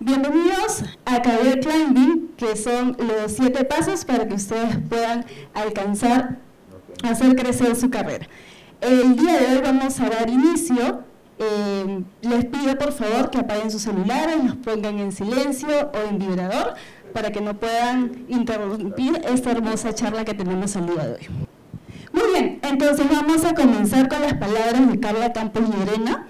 Bienvenidos a Career Climbing, que son los 7 pasos para que ustedes puedan alcanzar, hacer crecer su carrera. El día de hoy vamos a dar inicio. Les pido por favor que apaguen sus celulares, los pongan en silencio o en vibrador para que no puedan interrumpir esta hermosa charla que tenemos el día de hoy. Muy bien, entonces vamos a comenzar con las palabras de Carla Campos Llerena.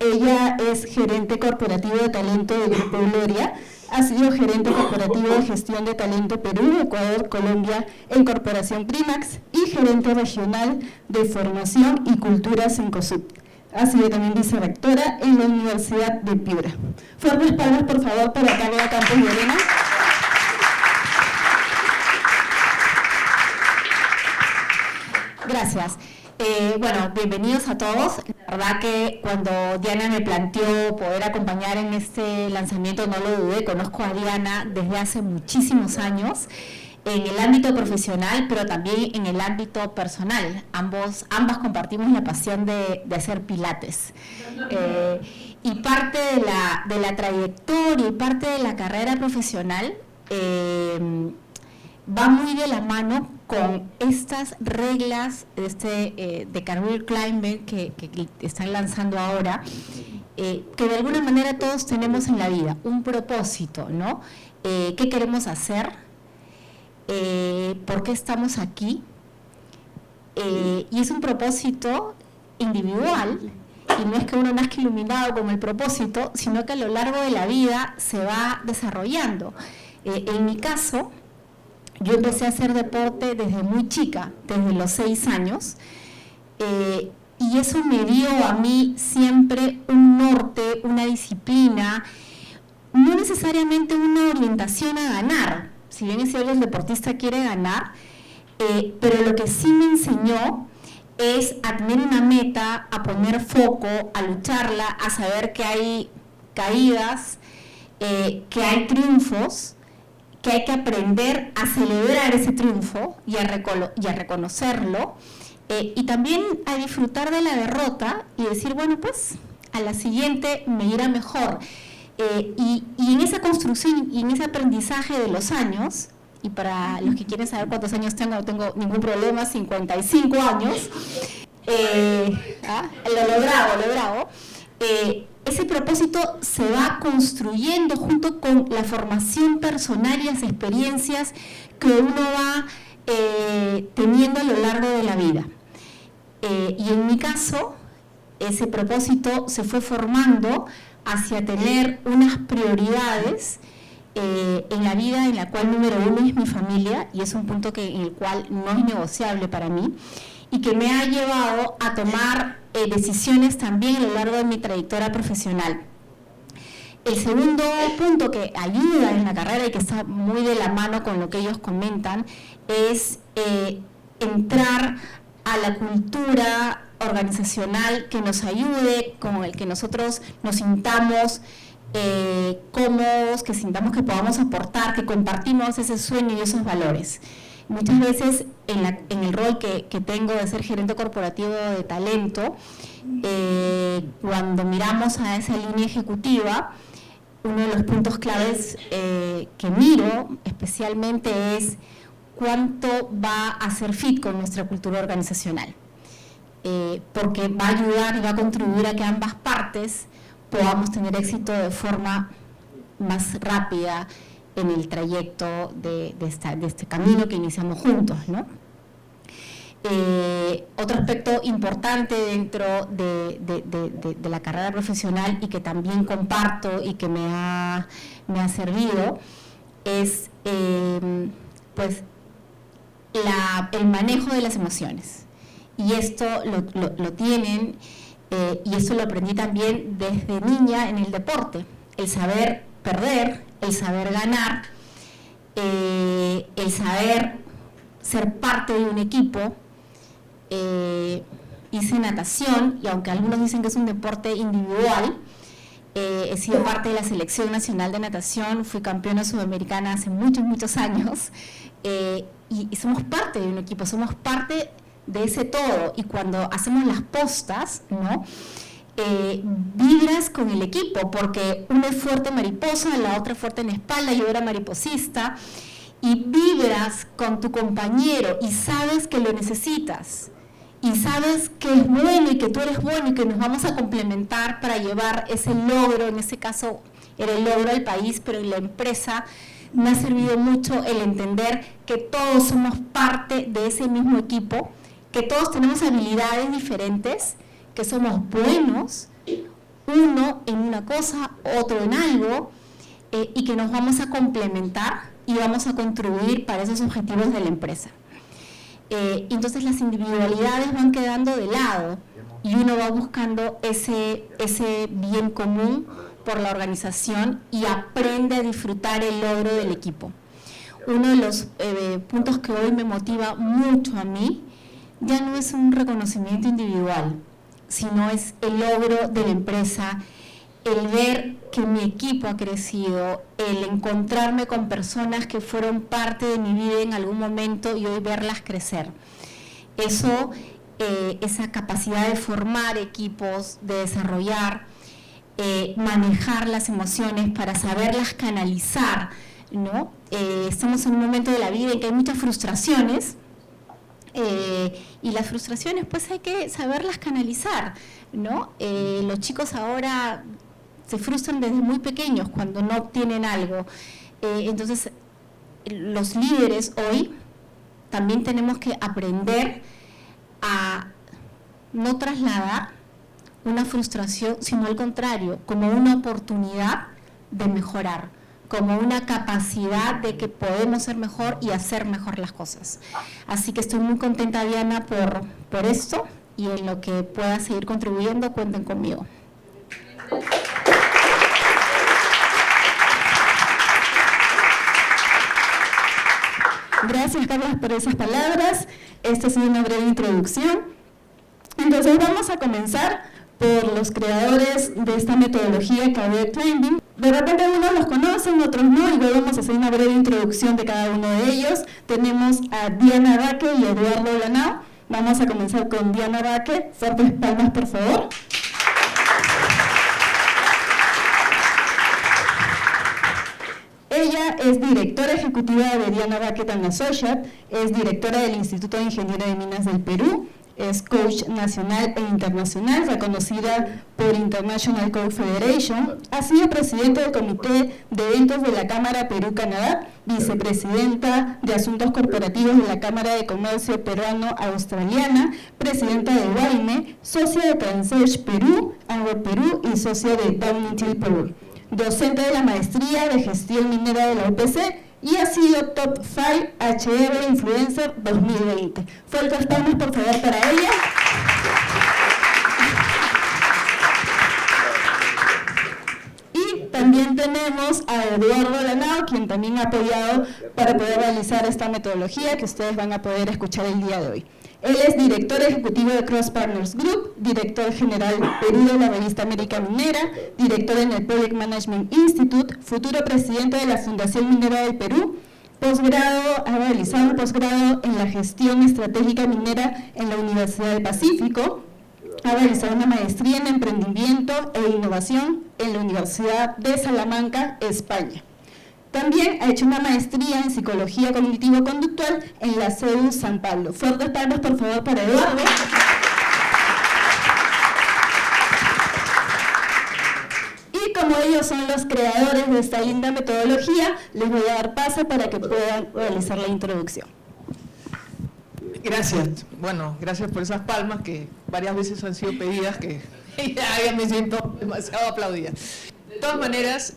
Ella es gerente corporativo de talento de Grupo Gloria, ha sido gerente corporativo de gestión de talento Perú, Ecuador, Colombia en Corporación Primax y gerente regional de formación y cultura Cencosud. Ha sido también vicerrectora en la Universidad de Piura. Fuertes palmas, por favor, para Carla Campos Llerena. Gracias. Bueno, bienvenidos a todos. La verdad que cuando Diana me planteó poder acompañar en este lanzamiento no lo dudé. Conozco a Diana desde hace muchísimos años en el ámbito profesional, pero también en el ámbito personal. Ambas compartimos la pasión de hacer pilates. Y parte de la trayectoria y parte de la carrera profesional va muy de la mano con estas reglas de Career Climbing que están lanzando ahora, que de alguna manera todos tenemos en la vida, un propósito, ¿no? ¿Qué queremos hacer? ¿Por qué estamos aquí? Y es un propósito individual, y no es que uno nazca iluminado con el propósito, sino que a lo largo de la vida se va desarrollando. En mi caso, yo empecé a hacer deporte desde muy chica, desde los 6 años, y eso me dio a mí siempre un norte, una disciplina, no necesariamente una orientación a ganar, si bien es cierto el deportista quiere ganar, pero lo que sí me enseñó es a tener una meta, a poner foco, a lucharla, a saber que hay caídas, que hay triunfos, que hay que aprender a celebrar ese triunfo y a reconocerlo, y también a disfrutar de la derrota y decir, bueno, pues a la siguiente me irá mejor. Y en esa construcción y en ese aprendizaje de los años, y para los que quieren saber cuántos años tengo, no tengo ningún problema, 55 años, lo logrado, ese propósito se va construyendo junto con la formación personal y las experiencias que uno va teniendo a lo largo de la vida. Y en mi caso, ese propósito se fue formando hacia tener unas prioridades en la vida, en la cual número 1 es mi familia, y es un punto en el cual no es negociable para mí, y que me ha llevado a tomar decisiones también a lo largo de mi trayectoria profesional. El segundo punto que ayuda en la carrera y que está muy de la mano con lo que ellos comentan es entrar a la cultura organizacional que nos ayude, con el que nosotros nos sintamos cómodos, que sintamos que podamos aportar, que compartimos ese sueño y esos valores. Muchas veces en el rol que tengo de ser gerente corporativo de talento, cuando miramos a esa línea ejecutiva, uno de los puntos claves que miro especialmente es cuánto va a ser fit con nuestra cultura organizacional, porque va a ayudar y va a contribuir a que ambas partes podamos tener éxito de forma más rápida en el trayecto de este camino que iniciamos juntos, ¿no? Otro aspecto importante dentro de la carrera profesional y que también comparto y que me ha servido es pues el manejo de las emociones. Y esto lo tienen, y esto lo aprendí también desde niña en el deporte, el saber perder, el saber ganar, el saber ser parte de un equipo. Hice natación, y aunque algunos dicen que es un deporte individual, he sido parte de la selección nacional de natación, fui campeona sudamericana hace muchos años, y somos parte de un equipo, somos parte de ese todo, y cuando hacemos las postas, ¿no? vibras con el equipo, porque uno es fuerte mariposa, la otra es fuerte en espalda, yo era mariposista, y vibras con tu compañero y sabes que lo necesitas, y sabes que es bueno y que tú eres bueno y que nos vamos a complementar para llevar ese logro. En ese caso era el logro del país, pero en la empresa me ha servido mucho el entender que todos somos parte de ese mismo equipo, que todos tenemos habilidades diferentes, que somos buenos, uno en una cosa, otro en algo, y que nos vamos a complementar y vamos a contribuir para esos objetivos de la empresa. Entonces las individualidades van quedando de lado y uno va buscando ese bien común por la organización y aprende a disfrutar el logro del equipo. Uno de los puntos que hoy me motiva mucho a mí ya no es un reconocimiento individual, sino es el logro de la empresa, el ver que mi equipo ha crecido, el encontrarme con personas que fueron parte de mi vida en algún momento y hoy verlas crecer. Eso, esa capacidad de formar equipos, de desarrollar, manejar las emociones para saberlas canalizar, ¿no? Estamos en un momento de la vida en que hay muchas frustraciones, y las frustraciones pues hay que saberlas canalizar, ¿no? Los chicos ahora se frustran desde muy pequeños cuando no obtienen algo. Entonces, los líderes hoy también tenemos que aprender a no trasladar una frustración, sino al contrario, como una oportunidad de mejorar, como una capacidad de que podemos ser mejor y hacer mejor las cosas. Así que estoy muy contenta, Diana, por esto, y en lo que pueda seguir contribuyendo, cuenten conmigo. Gracias, Carlos, por esas palabras. Esta ha sido una breve introducción. Entonces vamos a comenzar por los creadores de esta metodología Career Climbing. De repente algunos los conocen, otros no, y luego vamos a hacer una breve introducción de cada uno de ellos. Tenemos a Diana Baque y Eduardo Lanao. Vamos a comenzar con Diana Baque. Fuertes palmas, por favor. Ella es directora ejecutiva de Diana Baque & Associates, es directora del Instituto de Ingeniería de Minas del Perú, es coach nacional e internacional, reconocida por International Coach Federation, ha sido presidente del Comité de Eventos de la Cámara Perú-Canadá, vicepresidenta de Asuntos Corporativos de la Cámara de Comercio Peruano-Australiana, presidenta de WAIME, socia de Transearch Perú, Agro Perú y socia de Downhill Perú. Docente de la Maestría de Gestión Minera de la UPC y ha sido Top 5 HR Influencer 2020. Fuertes palmas, por favor, para ella. Y también tenemos a Eduardo Lanao, quien también ha apoyado para poder realizar esta metodología que ustedes van a poder escuchar el día de hoy. Él es director ejecutivo de Cross Partners Group, director general Perú de la revista América Minera, director en el Project Management Institute, futuro presidente de la Fundación Minera del Perú, posgrado, ha realizado un posgrado en la gestión estratégica minera en la Universidad del Pacífico, ha realizado una maestría en emprendimiento e innovación en la Universidad de Salamanca, España. También ha hecho una maestría en psicología cognitivo-conductual en la CEU San Pablo. Fuertes palmas, por favor, para Eduardo. Y como ellos son los creadores de esta linda metodología, les voy a dar paso para que puedan realizar la introducción. Gracias. Bueno, gracias por esas palmas que varias veces han sido pedidas, que ya me siento demasiado aplaudida. De todas maneras,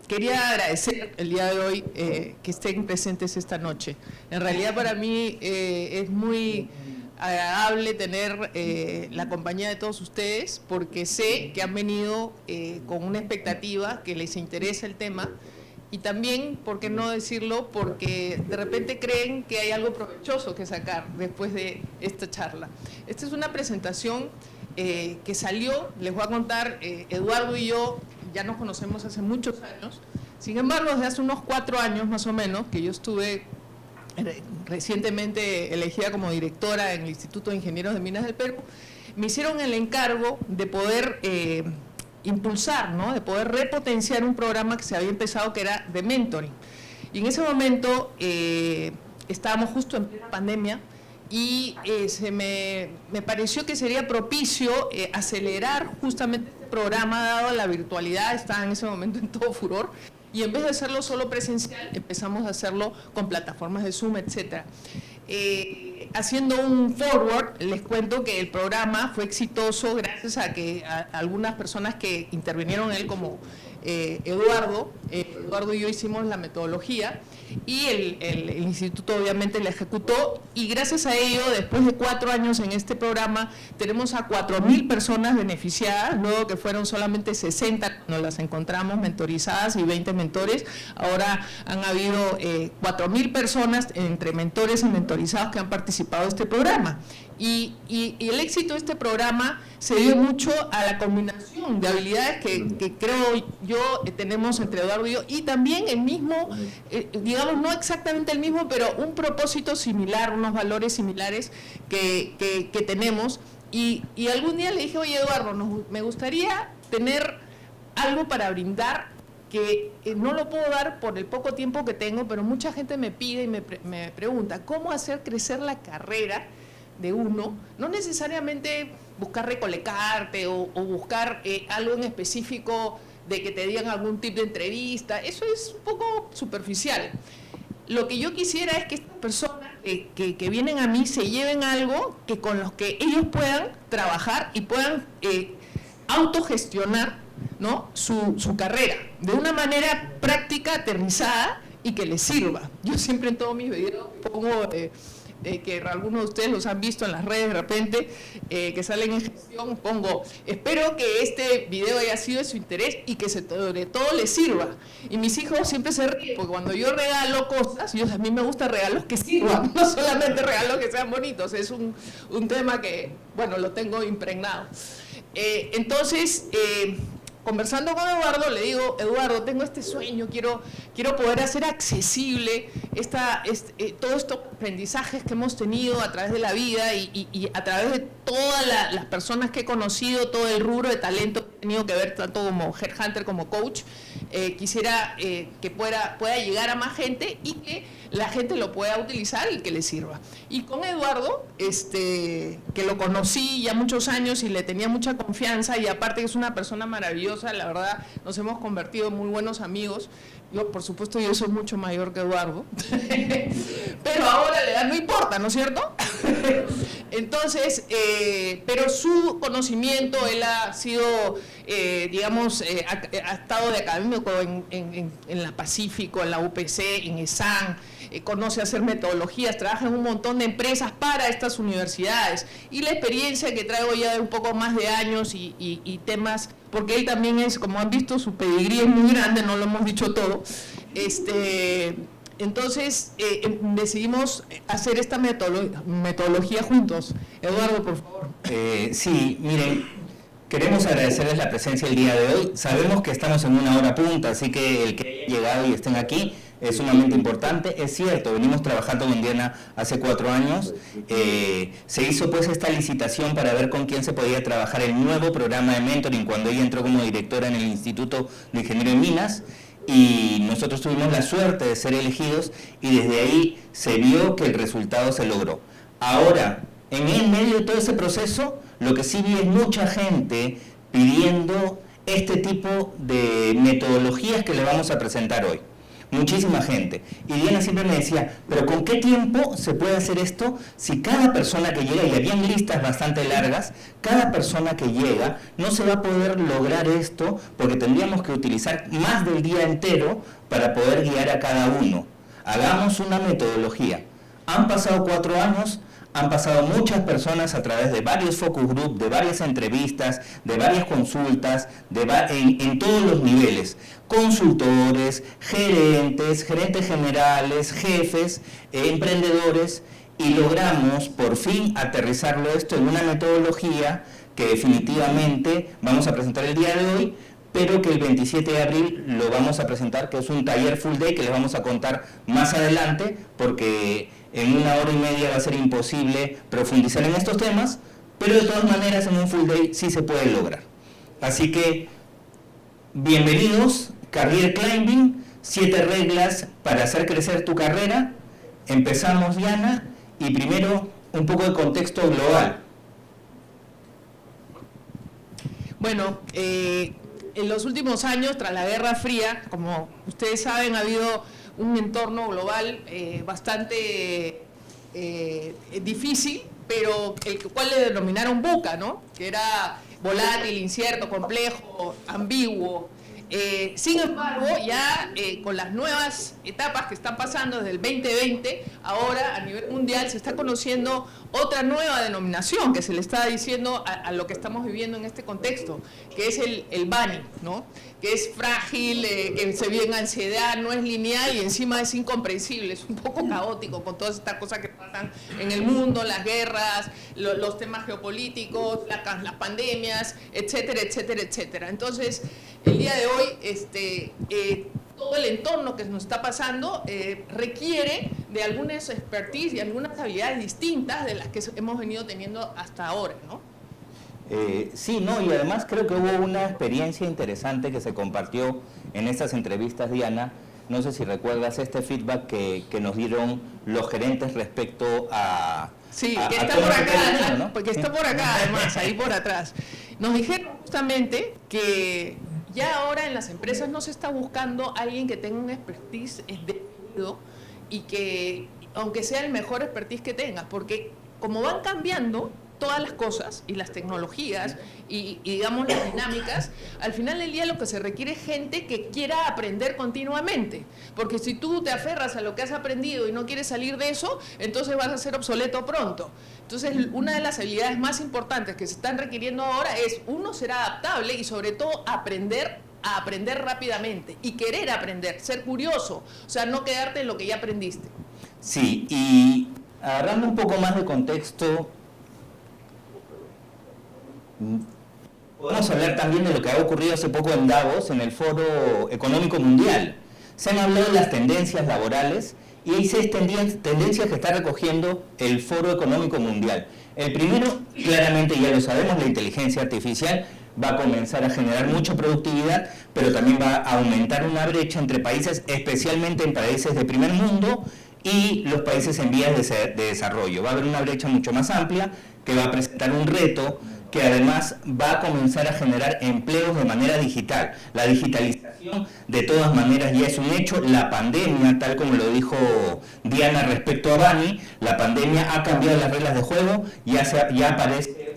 quería agradecer el día de hoy que estén presentes esta noche. En realidad para mí es muy agradable tener la compañía de todos ustedes, porque sé que han venido con una expectativa, que les interesa el tema, y también, ¿por qué no decirlo?, porque de repente creen que hay algo provechoso que sacar después de esta charla. Esta es una presentación que salió, les voy a contar, Eduardo y yo ya nos conocemos hace muchos años. Sin embargo, desde hace unos 4 años más o menos, que yo estuve recientemente elegida como directora en el Instituto de Ingenieros de Minas del Perú, me hicieron el encargo de poder impulsar, ¿no? De poder repotenciar un programa que se había empezado, que era de mentoring. Y en ese momento estábamos justo en plena pandemia y me pareció que sería propicio acelerar justamente este programa, dado la virtualidad, estaba en ese momento en todo furor, y en vez de hacerlo solo presencial, empezamos a hacerlo con plataformas de Zoom, etcétera. Haciendo un forward, les cuento que el programa fue exitoso gracias a que algunas personas que intervinieron en él, como Eduardo y yo hicimos la metodología, y el instituto obviamente la ejecutó, y gracias a ello, después de 4 años en este programa, tenemos a 4.000 personas beneficiadas, luego que fueron solamente 60 cuando las encontramos mentorizadas y 20 mentores. Ahora han habido 4.000 personas entre mentores y mentorizados que han participado de este programa. Y el éxito de este programa se dio mucho a la combinación de habilidades que creo yo tenemos entre Eduardo y yo, y también el mismo, digamos, no exactamente el mismo, pero un propósito similar, unos valores similares que tenemos. Y algún día le dije, oye Eduardo, me gustaría tener algo para brindar que no lo puedo dar por el poco tiempo que tengo, pero mucha gente me pide y me pregunta, ¿cómo hacer crecer la carrera de uno? No necesariamente buscar recolectarte o buscar algo en específico de que te digan algún tipo de entrevista, eso es un poco superficial. Lo que yo quisiera es que estas personas que vienen a mí se lleven algo que con los que ellos puedan trabajar y puedan autogestionar, ¿no? su carrera de una manera práctica, aterrizada y que les sirva. Yo siempre en todos mis videos pongo que algunos de ustedes los han visto en las redes de repente, que salen en gestión, pongo, espero que este video haya sido de su interés y que sobre todo les sirva. Y mis hijos siempre se ríen, porque cuando yo regalo cosas, a mí me gusta regalos que sirvan, no solamente regalos que sean bonitos, es un tema que, bueno, lo tengo impregnado. Entonces, conversando con Eduardo, le digo, Eduardo, tengo este sueño, quiero poder hacer accesible todos estos aprendizajes que hemos tenido a través de la vida y a través de todas las personas que he conocido, todo el rubro de talento que he tenido que ver, tanto como headhunter como coach. Quisiera que pueda llegar a más gente y que la gente lo pueda utilizar y que le sirva. Y con Eduardo, que lo conocí ya muchos años y le tenía mucha confianza, y aparte que es una persona maravillosa, la verdad nos hemos convertido en muy buenos amigos. Yo, por supuesto, yo soy mucho mayor que Eduardo, pero ahora la edad no importa, ¿no es cierto? Entonces, pero su conocimiento, él ha sido, digamos, ha estado de académico en la Pacífico, en la UPC, en ESAN, conoce hacer metodologías, trabaja en un montón de empresas para estas universidades, y la experiencia que traigo ya de un poco más de años y temas, porque él también es, como han visto, su pedigrí es muy grande, no lo hemos dicho todo, entonces decidimos hacer esta metodología juntos. Eduardo, por favor. Sí, miren, queremos agradecerles la presencia el día de hoy. Sabemos que estamos en una hora punta, así que el que haya llegado y estén aquí es sumamente importante. Es cierto, venimos trabajando con Diana hace 4 años. Se hizo pues esta licitación para ver con quién se podía trabajar el nuevo programa de mentoring cuando ella entró como directora en el Instituto de Ingeniería en Minas, y nosotros tuvimos la suerte de ser elegidos, y desde ahí se vio que el resultado se logró. Ahora, en el medio de todo ese proceso, lo que sí vi es mucha gente pidiendo este tipo de metodologías que le vamos a presentar hoy. Muchísima gente. Y Diana siempre me decía, pero ¿con qué tiempo se puede hacer esto si cada persona que llega, y habían listas bastante largas, cada persona que llega no se va a poder lograr esto, porque tendríamos que utilizar más del día entero para poder guiar a cada uno? Hagamos una metodología. Han pasado 4 años, han pasado muchas personas a través de varios focus group, de varias entrevistas, de varias consultas, en todos los niveles. Consultores, gerentes generales, jefes, emprendedores, y logramos por fin aterrizarlo esto en una metodología que definitivamente vamos a presentar el día de hoy, pero que el 27 de abril lo vamos a presentar, que es un taller full day que les vamos a contar más adelante, porque en 1 hora y media va a ser imposible profundizar en estos temas, pero de todas maneras en un full day sí se puede lograr. Así que, bienvenidos, Career Climbing, 7 reglas para hacer crecer tu carrera. Empezamos, Diana, y primero un poco de contexto global. Bueno, en los últimos años, tras la Guerra Fría, como ustedes saben, ha habido un entorno global bastante difícil, pero el cual le denominaron VUCA, ¿no? Que era volátil, incierto, complejo, ambiguo. Sin embargo, ya con las nuevas etapas que están pasando desde el 2020, ahora a nivel mundial se está conociendo otra nueva denominación que se le está diciendo a lo que estamos viviendo en este contexto, que es el BANI, ¿no? Que es frágil, que se vive en ansiedad, no es lineal y encima es incomprensible, es un poco caótico con todas estas cosas que pasan en el mundo, las guerras, los temas geopolíticos, las pandemias, etcétera, etcétera, etcétera. Entonces, el día de hoy, todo el entorno que nos está pasando requiere de algunas expertise y algunas habilidades distintas de las que hemos venido teniendo hasta ahora, ¿no? Sí, no, y además creo que hubo una experiencia interesante que se compartió en estas entrevistas, Diana. No sé si recuerdas este feedback que nos dieron los gerentes respecto a... Sí, que está por acá, ¿no? Porque está por acá además, ahí por atrás. Nos dijeron justamente que ya ahora en las empresas no se está buscando alguien que tenga un expertise definido y que, aunque sea el mejor expertise que tengas, porque como van cambiando todas las cosas y las tecnologías y digamos las dinámicas, al final del día lo que se requiere es gente que quiera aprender continuamente, porque si tú te aferras a lo que has aprendido y no quieres salir de eso, entonces vas a ser obsoleto pronto. Entonces, una de las habilidades más importantes que se están requiriendo ahora es, uno, ser adaptable y sobre todo aprender a aprender rápidamente y querer aprender, ser curioso, o sea, no quedarte en lo que ya aprendiste. Sí, y agarrando un poco más de contexto, podemos hablar también de lo que ha ocurrido hace poco en Davos, en el Foro Económico Mundial. Se han hablado de las tendencias laborales y hay 6 tendencias que está recogiendo el Foro Económico Mundial. El primero, claramente ya lo sabemos, la inteligencia artificial va a comenzar a generar mucha productividad, pero también va a aumentar una brecha entre países, especialmente en países de primer mundo y los países en vías de desarrollo. Va a haber una brecha mucho más amplia que va a presentar un reto que además va a comenzar a generar empleos de manera digital. La digitalización de todas maneras ya es un hecho. La pandemia, tal como lo dijo Diana respecto a Bani, la pandemia ha cambiado las reglas de juego, ya aparece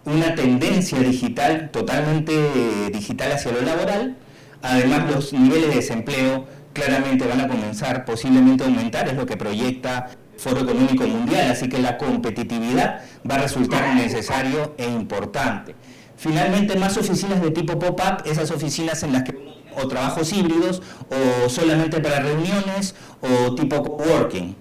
una tendencia digital, totalmente digital hacia lo laboral. Además, los niveles de desempleo claramente van a comenzar posiblemente a aumentar, es lo que proyecta Foro Económico Mundial, así que la competitividad va a resultar necesario e importante. Finalmente, más oficinas de tipo pop-up, esas oficinas en las que o trabajos híbridos o solamente para reuniones o tipo coworking.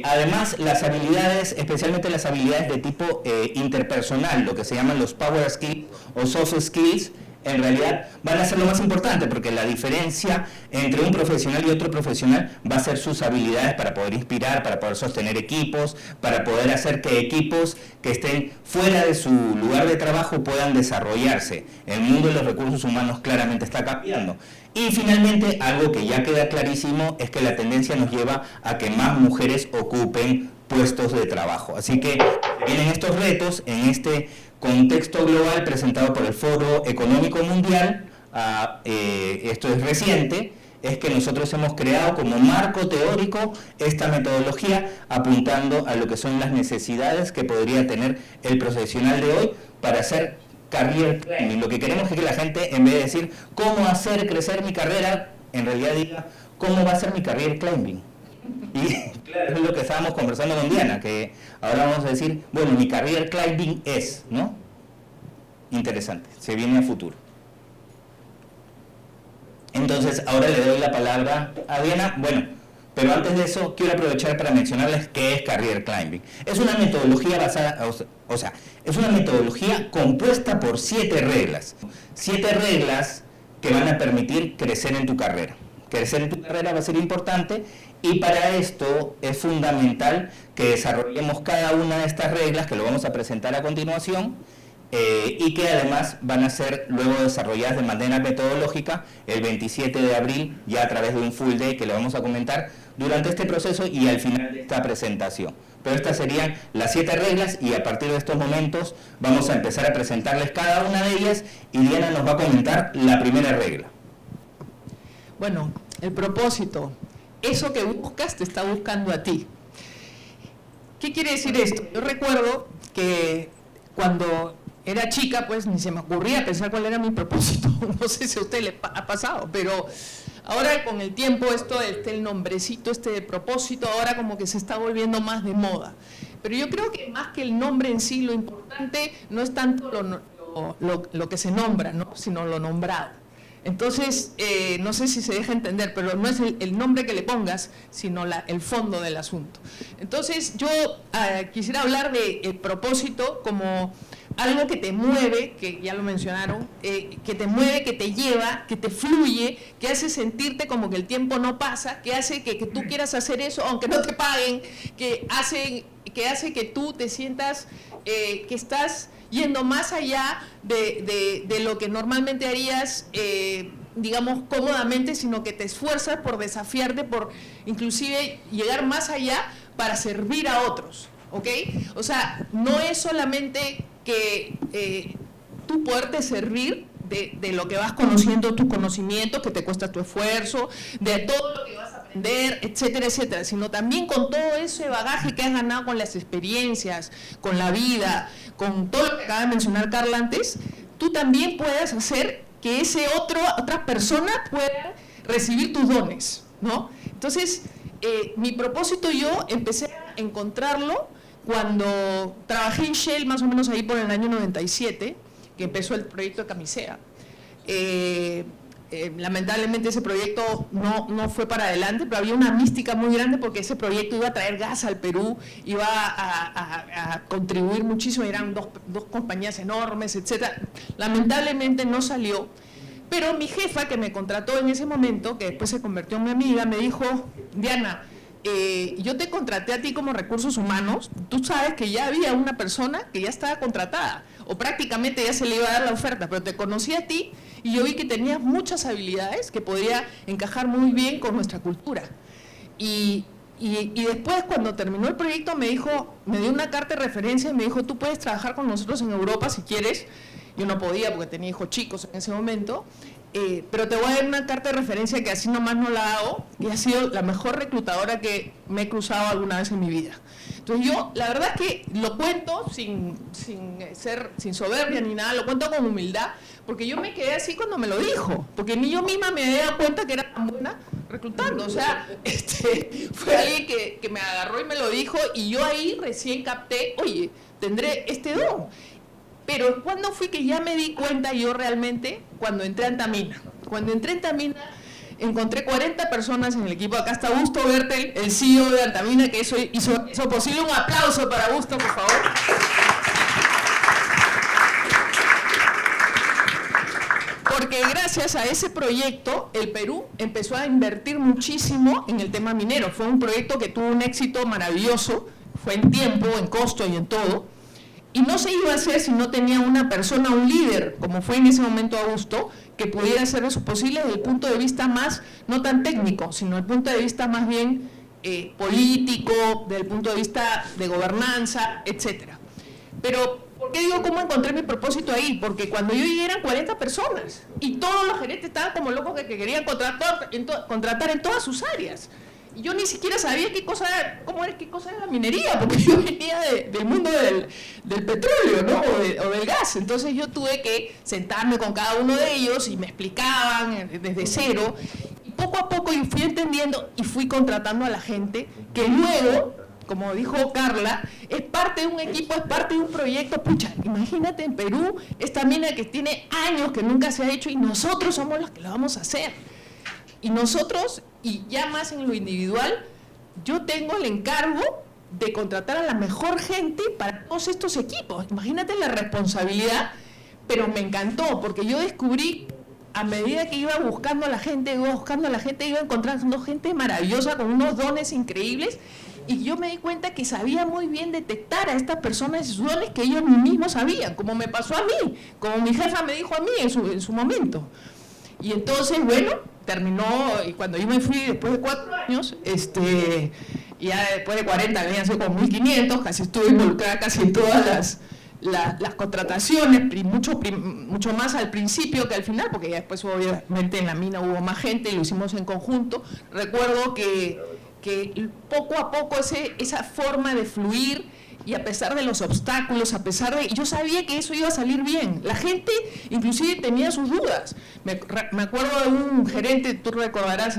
Además, las habilidades, especialmente las habilidades de tipo interpersonal, lo que se llaman los power skills o soft skills, en realidad van a ser lo más importante, porque la diferencia entre un profesional y otro profesional va a ser sus habilidades para poder inspirar, para poder sostener equipos, para poder hacer que equipos que estén fuera de su lugar de trabajo puedan desarrollarse. El mundo de los recursos humanos claramente está cambiando. Y finalmente, algo que ya queda clarísimo es que la tendencia nos lleva a que más mujeres ocupen puestos de trabajo. Así que vienen estos retos en este contexto global presentado por el Foro Económico Mundial. Esto es reciente, es que nosotros hemos creado como marco teórico esta metodología apuntando a lo que son las necesidades que podría tener el profesional de hoy para hacer career climbing. Lo que queremos es que la gente, en vez de decir cómo hacer crecer mi carrera, en realidad diga cómo va a ser mi career climbing. Y claro, es lo que estábamos conversando con Diana, que ahora vamos a decir, bueno, mi career climbing es, ¿no? Interesante, se viene a futuro. Entonces, ahora le doy la palabra a Diana. Bueno, pero antes de eso, quiero aprovechar para mencionarles qué es career climbing. Es una metodología basada, es una metodología compuesta por 7 reglas. 7 reglas que van a permitir crecer en tu carrera. crecer en tu carrera va a ser importante, y para esto es fundamental que desarrollemos cada una de estas reglas, que lo vamos a presentar a continuación, y que además van a ser luego desarrolladas de manera metodológica el 27 de abril, ya a través de un full day que le vamos a comentar durante este proceso y al final de esta presentación. Pero estas serían las 7 reglas, y a partir de estos momentos vamos a empezar a presentarles cada una de ellas, y Diana nos va a comentar la primera regla. Bueno, el propósito, eso que buscas te está buscando a ti. ¿Qué quiere decir esto? Yo recuerdo que cuando era chica, pues ni se me ocurría pensar cuál era mi propósito. No sé si a usted le ha pasado, pero ahora con el tiempo esto, el nombrecito de propósito, ahora como que se está volviendo más de moda. Pero yo creo que más que el nombre en sí, lo importante no es tanto lo que se nombra, ¿no?, sino lo nombrado. Entonces, no sé si se deja entender, pero no es el nombre que le pongas, sino el fondo del asunto. Entonces, yo quisiera hablar del propósito como algo que te mueve, que ya lo mencionaron, que te mueve, que te lleva, que te fluye, que hace sentirte como que el tiempo no pasa, que hace que tú quieras hacer eso aunque no te paguen, que hace que tú te sientas que estás yendo más allá de lo que normalmente harías, digamos, cómodamente, sino que te esfuerzas por desafiarte, por inclusive llegar más allá para servir a otros, ¿ok? O sea, no es solamente que tú poderte servir de lo que vas conociendo, tus conocimientos, que te cuesta tu esfuerzo, de todo lo que vas a aprender, etcétera, etcétera, sino también con todo ese bagaje que has ganado con las experiencias, con la vida, con todo lo que acaba de mencionar Carla antes, tú también puedas hacer que otras personas puedan recibir tus dones, ¿no? Entonces, mi propósito, yo empecé a encontrarlo cuando trabajé en Shell, más o menos ahí por el año 97, que empezó el proyecto de Camisea. Lamentablemente ese proyecto no fue para adelante, pero había una mística muy grande porque ese proyecto iba a traer gas al Perú, iba a contribuir muchísimo, eran dos compañías enormes, etcétera. Lamentablemente no salió, pero mi jefa, que me contrató en ese momento, que después se convirtió en mi amiga, me dijo: Diana, yo te contraté a ti como recursos humanos, tú sabes que ya había una persona que ya estaba contratada, o prácticamente ya se le iba a dar la oferta, pero te conocí a ti y yo vi que tenías muchas habilidades que podría encajar muy bien con nuestra cultura. Y después, cuando terminó el proyecto, me dio una carta de referencia y me dijo: tú puedes trabajar con nosotros en Europa si quieres. Yo no podía porque tenía hijos chicos en ese momento, pero te voy a dar una carta de referencia que así nomás no la hago, y ha sido la mejor reclutadora que me he cruzado alguna vez en mi vida. Entonces yo, la verdad es que lo cuento sin soberbia ni nada, lo cuento con humildad, porque yo me quedé así cuando me lo dijo, porque ni yo misma me había dado cuenta que era tan buena reclutando. O sea, fue alguien que me agarró y me lo dijo, y yo ahí recién capté: oye, tendré este don. Pero ¿cuándo fui que ya me di cuenta yo realmente? Cuando entré a Antamina. Cuando entré a Antamina, encontré 40 personas en el equipo. Acá está Augusto Bertel, el CEO de Antamina, que hizo eso posible. Un aplauso para Augusto, por favor. Porque gracias a ese proyecto, el Perú empezó a invertir muchísimo en el tema minero. Fue un proyecto que tuvo un éxito maravilloso, fue en tiempo, en costo y en todo. Y no se iba a hacer si no tenía una persona, un líder, como fue en ese momento Augusto, que pudiera hacer eso posible desde el punto de vista más, no tan técnico, sino desde el punto de vista más bien político, desde el punto de vista de gobernanza, etcétera. Pero, ¿por qué digo cómo encontré mi propósito ahí? Porque cuando yo llegué eran 40 personas, y todos los gerentes estaban como locos que querían contratar en todas sus áreas. Y yo ni siquiera sabía qué cosa era la minería, porque yo venía del mundo del petróleo, ¿no? o del gas. Entonces yo tuve que sentarme con cada uno de ellos y me explicaban desde cero. Y poco a poco yo fui entendiendo y fui contratando a la gente que luego, como dijo Carla, es parte de un equipo, es parte de un proyecto. Pucha, imagínate, en Perú, esta mina que tiene años que nunca se ha hecho, y nosotros somos los que lo vamos a hacer. Y nosotros, y ya más en lo individual, yo tengo el encargo de contratar a la mejor gente para todos estos equipos. Imagínate la responsabilidad, pero me encantó, porque yo descubrí a medida que iba buscando a la gente, iba encontrando gente maravillosa con unos dones increíbles, y yo me di cuenta que sabía muy bien detectar a estas personas y sus dones que ellos mismos sabían, como me pasó a mí, como mi jefa me dijo a mí en su momento. Y entonces, bueno, terminó, y cuando yo me fui después de 4 años, ya después de 40, venían sido como 1.500, casi estuve involucrada casi en todas las contrataciones, mucho más al principio que al final, porque ya después obviamente en la mina hubo más gente y lo hicimos en conjunto. Recuerdo que poco a poco esa forma de fluir, y a pesar de los obstáculos, yo sabía que eso iba a salir bien. La gente inclusive tenía sus dudas. Me acuerdo de un gerente, tú recordarás,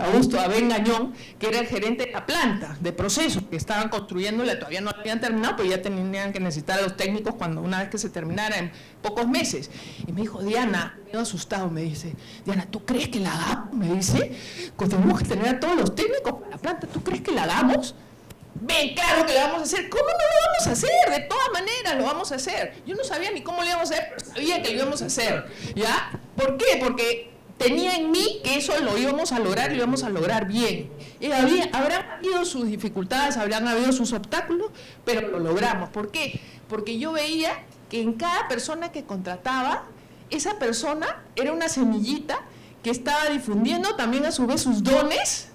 Augusto Abel Gañón, que era el gerente de la planta de procesos, que estaban construyéndola, todavía no la habían terminado, pero ya tenían que necesitar a los técnicos una vez que se terminara, en pocos meses. Y me dijo, Diana, medio asustado, me dice, Diana, ¿tú crees que la hagamos? Me dice, tenemos que tener a todos los técnicos para la planta, ¿tú crees que la hagamos? Ven, claro que lo vamos a hacer. ¿Cómo no lo vamos a hacer? De todas maneras lo vamos a hacer. Yo no sabía ni cómo lo íbamos a hacer, pero sabía que lo íbamos a hacer, ¿ya? ¿Por qué? Porque tenía en mí que eso lo íbamos a lograr y lo íbamos a lograr bien. Y habrán habido sus dificultades, habrán habido sus obstáculos, pero lo logramos. ¿Por qué? Porque yo veía que en cada persona que contrataba, esa persona era una semillita que estaba difundiendo también a su vez sus dones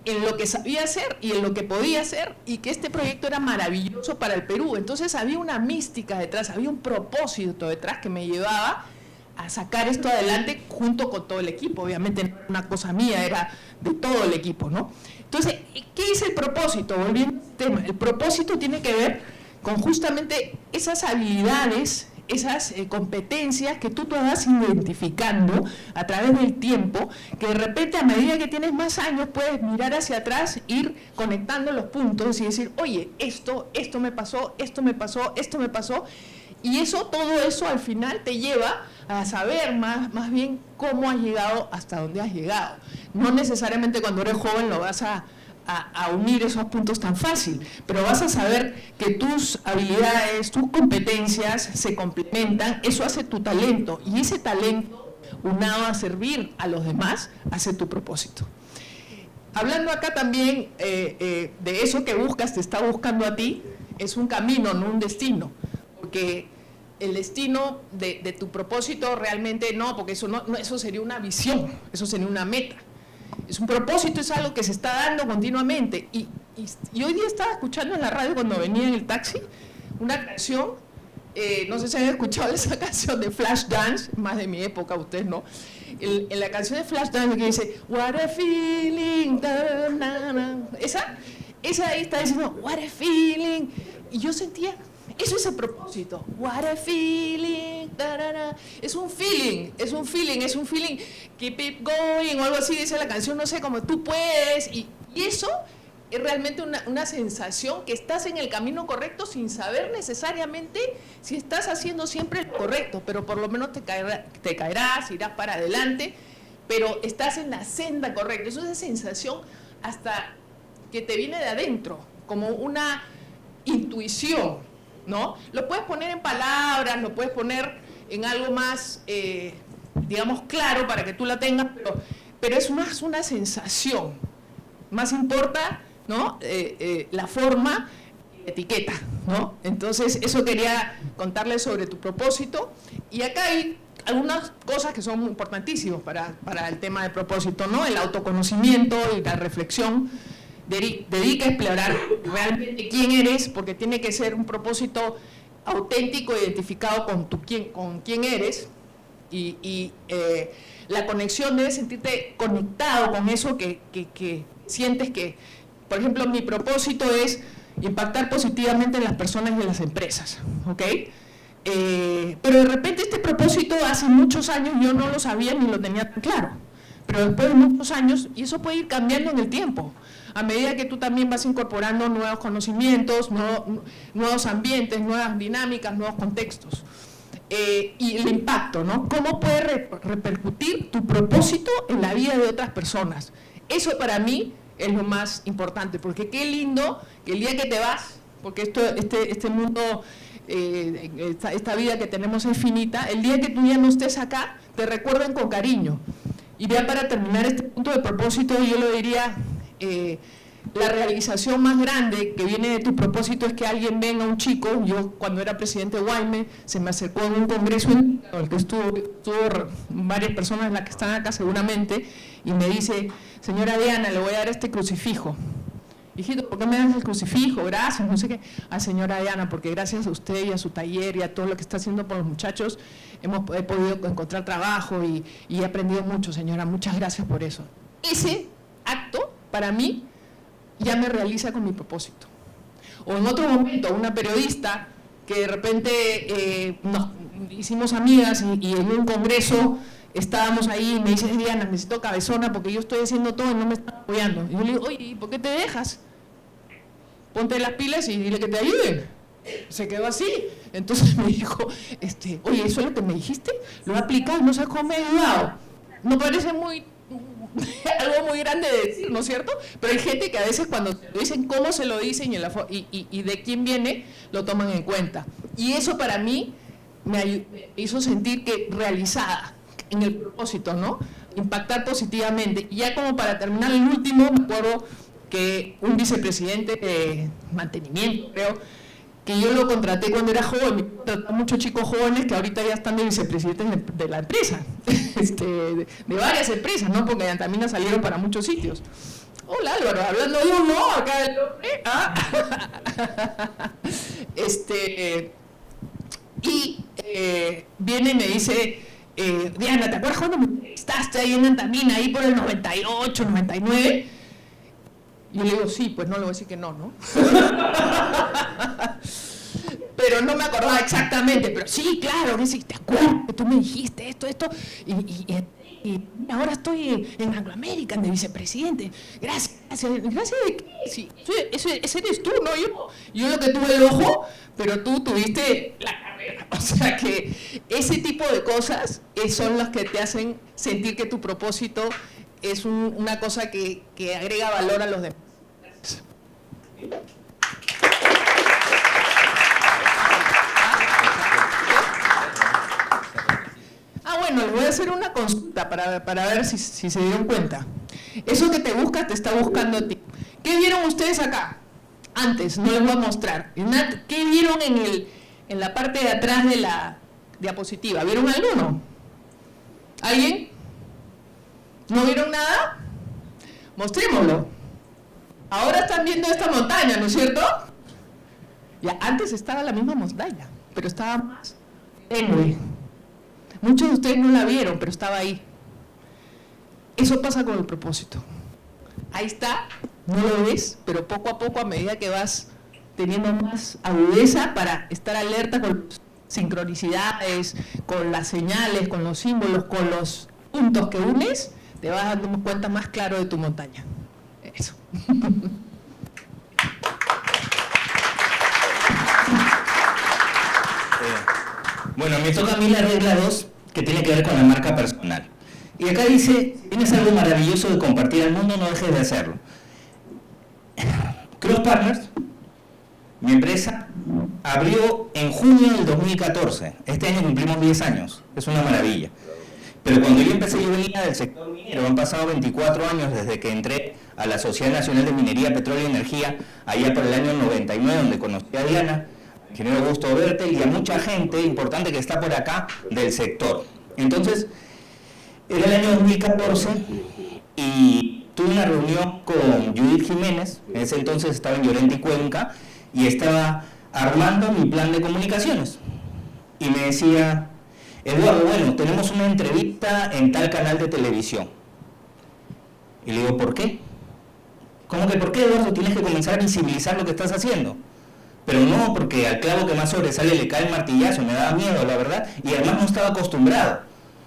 en lo que sabía hacer y en lo que podía hacer, y que este proyecto era maravilloso para el Perú. Entonces había una mística detrás, había un propósito detrás que me llevaba a sacar esto adelante junto con todo el equipo. Obviamente no era una cosa mía, era de todo el equipo, ¿no? Entonces, ¿qué es el propósito? Volviendo al tema, el propósito tiene que ver con justamente esas habilidades, esas competencias que tú te vas identificando a través del tiempo, que de repente a medida que tienes más años puedes mirar hacia atrás, ir conectando los puntos y decir, oye, esto me pasó, esto me pasó, y todo eso al final te lleva a saber más bien cómo has llegado hasta dónde has llegado. No necesariamente cuando eres joven lo vas a unir esos puntos tan fácil, pero vas a saber que tus habilidades, tus competencias se complementan, eso hace tu talento, y ese talento, unado a servir a los demás, hace tu propósito. Hablando acá también de eso que buscas, te está buscando a ti, es un camino, no un destino, porque el destino de tu propósito realmente no, porque eso sería una visión, eso sería una meta. Es un propósito, es algo que se está dando continuamente. Y hoy día estaba escuchando en la radio cuando venía en el taxi una canción, no sé si han escuchado esa canción de Flashdance, más de mi época, ustedes no. En la canción de Flashdance que dice What a feeling, da, na, na. Esa ahí está diciendo What a feeling, y yo sentía, eso es el propósito. What a feeling, da, da, da. Es un feeling, keep it going, o algo así dice la canción, no sé, como tú puedes, y eso es realmente una sensación que estás en el camino correcto sin saber necesariamente si estás haciendo siempre lo correcto, pero por lo menos te caerás, irás para adelante, pero estás en la senda correcta. Es una sensación hasta que te viene de adentro, como una intuición, ¿no? Lo puedes poner en palabras, lo puedes poner en algo más, digamos, claro para que tú la tengas, pero es más una sensación. Más importa, ¿no? La forma y la etiqueta, ¿no? Entonces, eso quería contarles sobre tu propósito. Y acá hay algunas cosas que son importantísimas para el tema de propósito, ¿no? El autoconocimiento y la reflexión. Dedica a explorar realmente quién eres, porque tiene que ser un propósito auténtico, identificado con quién eres, y la conexión, debes sentirte conectado con eso que sientes que, por ejemplo, mi propósito es impactar positivamente en las personas y en las empresas, ¿ok? Pero de repente este propósito hace muchos años yo no lo sabía ni lo tenía tan claro, pero después de muchos años, y eso puede ir cambiando en el tiempo, a medida que tú también vas incorporando nuevos conocimientos, nuevos ambientes, nuevas dinámicas, nuevos contextos. Y el impacto, ¿no? ¿Cómo puede repercutir tu propósito en la vida de otras personas? Eso para mí es lo más importante, porque qué lindo que el día que te vas, porque este mundo esta vida que tenemos es finita, el día que tú ya no estés acá, te recuerden con cariño. Y ya para terminar este punto de propósito, yo lo diría, la realización más grande que viene de tu propósito es que alguien venga, un chico, yo cuando era presidente de Guayme, se me acercó en un congreso en el que estuvo varias personas de las que están acá seguramente, y me dice, señora Diana, le voy a dar este crucifijo. Hijito, ¿por qué me das el crucifijo? Gracias, no sé qué. Señora Diana, porque gracias a usted y a su taller y a todo lo que está haciendo por los muchachos, he podido encontrar trabajo y he aprendido mucho, señora. Muchas gracias por eso. Ese acto, para mí, ya me realiza con mi propósito. O en otro momento, una periodista que de repente nos hicimos amigas y en un congreso estábamos ahí y me dice, Diana, necesito cabezona porque yo estoy haciendo todo y no me están apoyando. Y yo le digo, oye, ¿y por qué te dejas? Ponte las pilas y dile que te ayuden. Se quedó así. Entonces me dijo, oye, ¿eso es lo que me dijiste? Lo he aplicado, no sé cómo me ha ayudado. No parece algo muy grande de decir, ¿no es cierto? Pero hay gente que a veces cuando te dicen cómo se lo dicen y de quién viene, lo toman en cuenta. Y eso para mí me hizo sentir que realizada en el propósito, ¿no? Impactar positivamente. Y ya como para terminar el último, me acuerdo que un vicepresidente de mantenimiento, creo, que yo lo contraté cuando era joven, muchos chicos jóvenes que ahorita ya están de vicepresidentes de la empresa, de varias empresas, ¿no? Porque en Antamina salieron para muchos sitios. Hola Álvaro, hablando de uno, acá el hombre, viene y me dice, Diana, ¿te acuerdas cuando me entrevistaste ahí en Antamina, ahí por el 98, 99? Y yo le digo, sí, pues no le voy a decir que no, ¿no? Pero no me acordaba exactamente, pero sí, claro, que sí, ¿te acuerdas que tú me dijiste esto, y ahora estoy en Anglo American de vicepresidente? Gracias de qué, sí, ese eres tú, ¿no? Yo lo que tuve el ojo, pero tú tuviste la carrera. O sea que ese tipo de cosas son las que te hacen sentir que tu propósito es una cosa que agrega valor a los demás. Bueno, les voy a hacer una consulta para ver si se dieron cuenta. Eso que te busca, te está buscando a ti. ¿Qué vieron ustedes acá? Antes, no les voy a mostrar. ¿Qué vieron en la parte de atrás de la diapositiva? ¿Vieron alguno? ¿Alguien? ¿No vieron nada? Mostrémoslo. Ahora están viendo esta montaña, ¿no es cierto? Ya, antes estaba la misma montaña, pero estaba más tenue. Muchos de ustedes no la vieron, pero estaba ahí. Eso pasa con el propósito. Ahí está, no lo ves, pero poco a poco, a medida que vas teniendo más agudeza para estar alerta con sincronicidades, con las señales, con los símbolos, con los puntos que unes, te vas dando cuenta más claro de tu montaña. Eso. Bueno, me toca a mí la regla 2, que tiene que ver con la marca personal. Y acá dice, si tienes algo maravilloso de compartir al mundo, no dejes de hacerlo. Cross Partners, mi empresa, abrió en junio del 2014. Este año cumplimos 10 años. Es una maravilla. Pero cuando yo empecé, yo venía del sector minero. Han pasado 24 años desde que entré a la Sociedad Nacional de Minería, Petróleo y Energía, allá por el año 99, donde conocí a Diana, ingeniero Augusto Verte, y a mucha gente importante que está por acá del sector. Entonces, era el año 2014 y tuve una reunión con Judith Jiménez. En ese entonces estaba en Llorente y Cuenca y estaba armando mi plan de comunicaciones. Y me decía, Eduardo, bueno, tenemos una entrevista en tal canal de televisión. Y le digo, ¿por qué? ¿Cómo que por qué, Eduardo? Tienes que comenzar a visibilizar lo que estás haciendo. Pero no, porque al clavo que más sobresale le cae el martillazo, me daba miedo, la verdad, y además no estaba acostumbrado.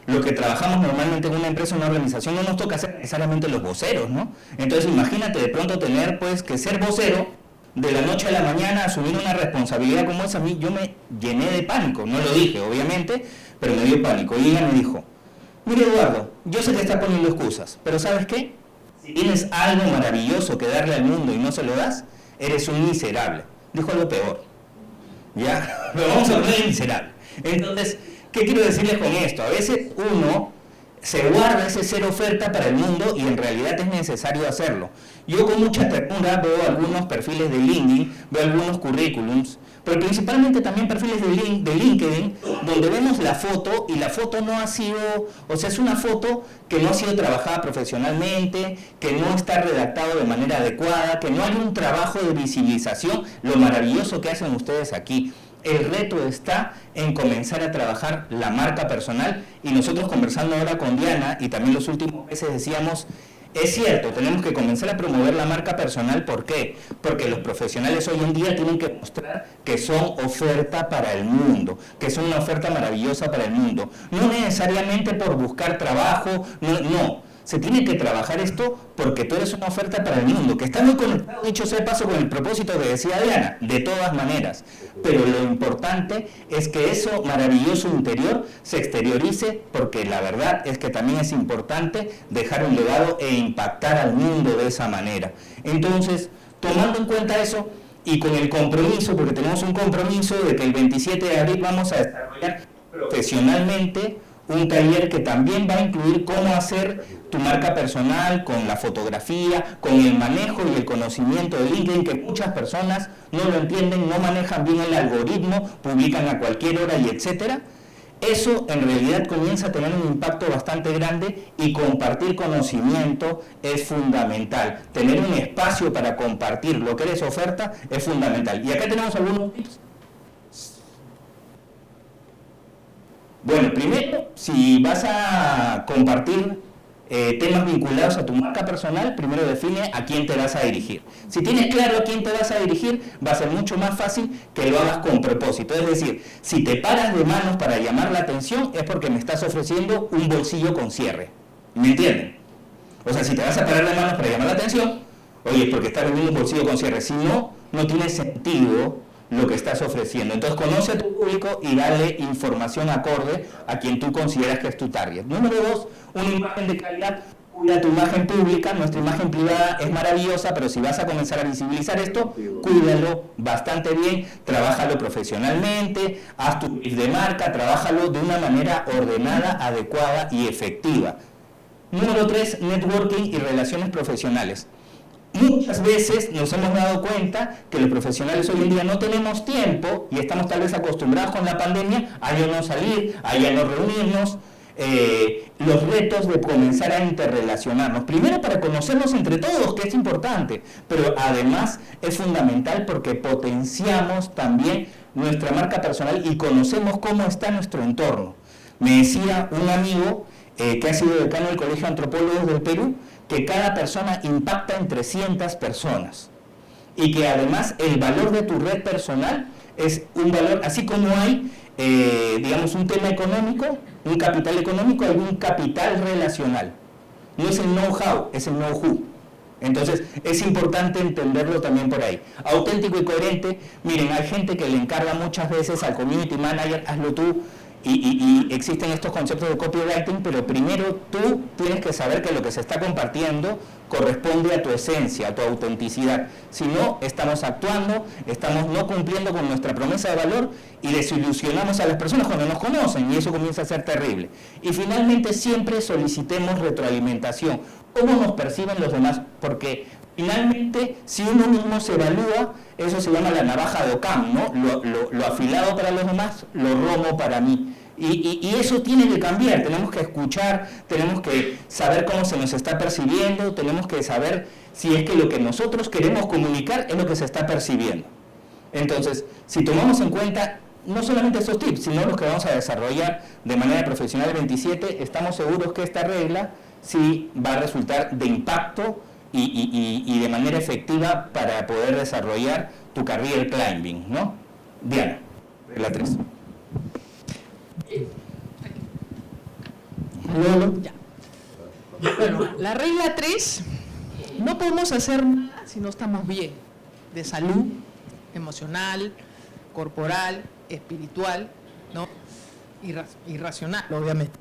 Lo que trabajamos normalmente en una empresa, en una organización, no nos toca ser necesariamente los voceros, ¿no? Entonces imagínate de pronto tener pues que ser vocero de la noche a la mañana, asumir una responsabilidad como esa. A mí yo me llené de pánico, no lo dije obviamente, pero me dio pánico. Y ella me dijo, mire Eduardo, yo sé que estás poniendo excusas, pero ¿sabes qué? Si tienes algo maravilloso que darle al mundo y no se lo das, eres un miserable. Dijo lo peor. ¿ya? Pero vamos a poner miserable. Entonces, ¿qué quiero decirles con esto? A veces uno se guarda ese ser oferta para el mundo y en realidad es necesario hacerlo. Yo con mucha ternura veo algunos perfiles de LinkedIn, veo algunos currículums, pero principalmente también perfiles de LinkedIn, donde vemos la foto y la foto no ha sido, o sea, es una foto que no ha sido trabajada profesionalmente, que no está redactado de manera adecuada, que no hay un trabajo de visibilización, lo maravilloso que hacen ustedes aquí. El reto está en comenzar a trabajar la marca personal y nosotros conversando ahora con Diana y también los últimos meses decíamos, es cierto, tenemos que comenzar a promover la marca personal, ¿por qué? Porque los profesionales hoy en día tienen que mostrar que son oferta para el mundo, que son una oferta maravillosa para el mundo, no necesariamente por buscar trabajo, no. Se tiene que trabajar esto porque tú eres una oferta para el mundo, que está muy conectado, dicho sea de paso, con el propósito que decía Diana, de todas maneras. Pero lo importante es que eso maravilloso interior se exteriorice, porque la verdad es que también es importante dejar un legado e impactar al mundo de esa manera. Entonces, tomando en cuenta eso y con el compromiso, porque tenemos un compromiso de que el 27 de abril vamos a desarrollar profesionalmente un taller que también va a incluir cómo hacer tu marca personal con la fotografía, con el manejo y el conocimiento de LinkedIn, que muchas personas no lo entienden, no manejan bien el algoritmo, publican a cualquier hora y etcétera. Eso en realidad comienza a tener un impacto bastante grande y compartir conocimiento es fundamental. Tener un espacio para compartir lo que eres oferta es fundamental. Y acá tenemos algunos tips. Bueno, primero, si vas a compartir temas vinculados a tu marca personal, primero define a quién te vas a dirigir. Si tienes claro a quién te vas a dirigir, va a ser mucho más fácil que lo hagas con propósito. Es decir, si te paras de manos para llamar la atención, es porque me estás ofreciendo un bolsillo con cierre. ¿Me entienden? O sea, si te vas a parar de manos para llamar la atención, oye, es porque estás vendiendo un bolsillo con cierre. Si no, no tiene sentido lo que estás ofreciendo. Entonces, conoce a tu público y dale información acorde a quien tú consideras que es tu target. Número 2, una imagen de calidad. Cuida tu imagen pública, nuestra imagen privada es maravillosa, pero si vas a comenzar a visibilizar esto, cuídalo bastante bien, trabájalo profesionalmente, haz tu brief de marca, trabájalo de una manera ordenada, adecuada y efectiva. Número 3, networking y relaciones profesionales. Muchas veces nos hemos dado cuenta que los profesionales hoy en día no tenemos tiempo y estamos tal vez acostumbrados con la pandemia a ya no salir, a ya no reunirnos. Los retos de comenzar a interrelacionarnos, primero para conocernos entre todos, que es importante, pero además es fundamental porque potenciamos también nuestra marca personal y conocemos cómo está nuestro entorno. Me decía un amigo que ha sido decano del Colegio de Antropólogos del Perú, que cada persona impacta en 300 personas y que además el valor de tu red personal es un valor, así como hay, digamos, un tema económico, un capital económico, hay un capital relacional. No es el know-how, es el know-who. Entonces, es importante entenderlo también por ahí. Auténtico y coherente, miren, hay gente que le encarga muchas veces al community manager, hazlo tú, y existen estos conceptos de copywriting, pero primero tú tienes que saber que lo que se está compartiendo corresponde a tu esencia, a tu autenticidad. Si no, estamos actuando, estamos no cumpliendo con nuestra promesa de valor y desilusionamos a las personas cuando nos conocen y eso comienza a ser terrible. Y finalmente siempre solicitemos retroalimentación. ¿Cómo nos perciben los demás? Porque finalmente, si uno mismo se evalúa, eso se llama la navaja de Occam, ¿no? Lo afilado para los demás, lo romo para mí. Y eso tiene que cambiar, tenemos que escuchar, tenemos que saber cómo se nos está percibiendo, tenemos que saber si es que lo que nosotros queremos comunicar es lo que se está percibiendo. Entonces, si tomamos en cuenta no solamente estos tips, sino los que vamos a desarrollar de manera profesional el 27, estamos seguros que esta regla sí va a resultar de impacto y de manera efectiva para poder desarrollar tu career climbing, ¿no? Diana, regla 3. Ya. Bueno, la regla 3, no podemos hacer nada si no estamos bien, de salud, emocional, corporal, espiritual, ¿no? Y racional, obviamente.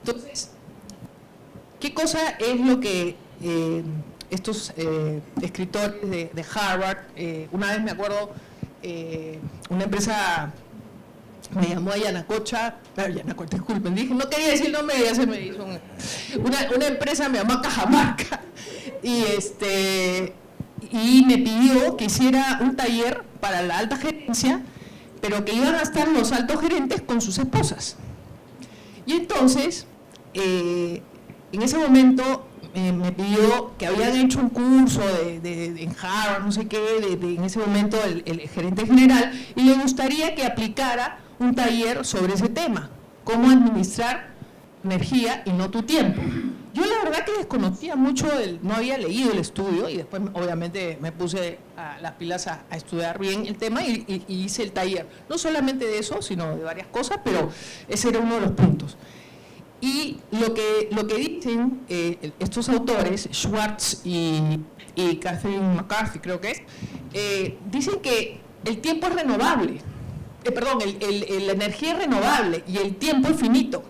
Entonces, ¿qué cosa es lo que estos escritores de Harvard, una vez me acuerdo una empresa me llamó a Yanacocha, disculpen, dije, no quería decir el nombre, ya se me hizo una empresa me llamó a Cajamarca y me pidió que hiciera un taller para la alta gerencia, pero que iban a estar los altos gerentes con sus esposas. Y entonces, en ese momento me pidió que habían hecho un curso en Harvard, no sé qué, en ese momento el gerente general, y le gustaría que aplicara un taller sobre ese tema, cómo administrar energía y no tu tiempo. Yo la verdad que desconocía mucho, no había leído el estudio y después obviamente me puse las pilas a estudiar bien el tema y hice el taller. No solamente de eso, sino de varias cosas, pero ese era uno de los puntos. Y lo que dicen estos autores, Schwartz y Catherine McCarthy creo que es, dicen que el tiempo es renovable. La energía es renovable y el tiempo es finito.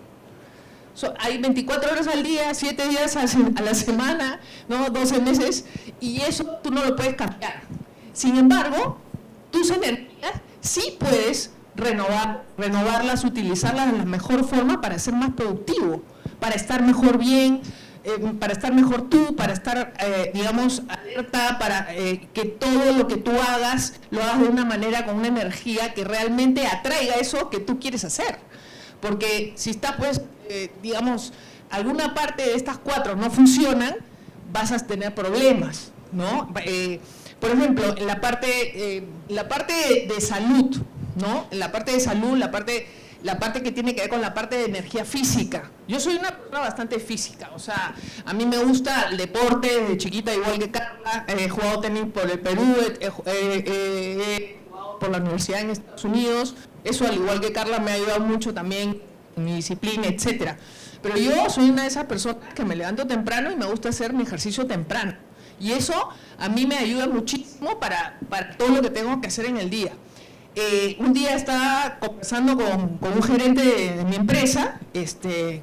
Hay 24 horas al día, 7 días a la semana, ¿no? 12 meses, y eso tú no lo puedes cambiar. Sin embargo, tus energías sí puedes renovarlas, utilizarlas de la mejor forma para ser más productivo, para estar mejor bien, para estar mejor tú, para estar, digamos, alerta, para que todo lo que tú hagas, lo hagas de una manera, con una energía que realmente atraiga eso que tú quieres hacer. Porque si está, pues, digamos, alguna parte de estas 4 no funcionan, vas a tener problemas, ¿no? Por ejemplo, en la parte de salud, ¿no? En la parte de salud, la parte que tiene que ver con la parte de energía física. Yo soy una persona bastante física, o sea, a mí me gusta el deporte desde chiquita, igual que Carla, he jugado tenis por el Perú, he jugado por la universidad en Estados Unidos, eso al igual que Carla me ha ayudado mucho también en mi disciplina, etcétera. Pero yo soy una de esas personas que me levanto temprano y me gusta hacer mi ejercicio temprano. Y eso a mí me ayuda muchísimo para todo lo que tengo que hacer en el día. Un día estaba conversando con un gerente de mi empresa,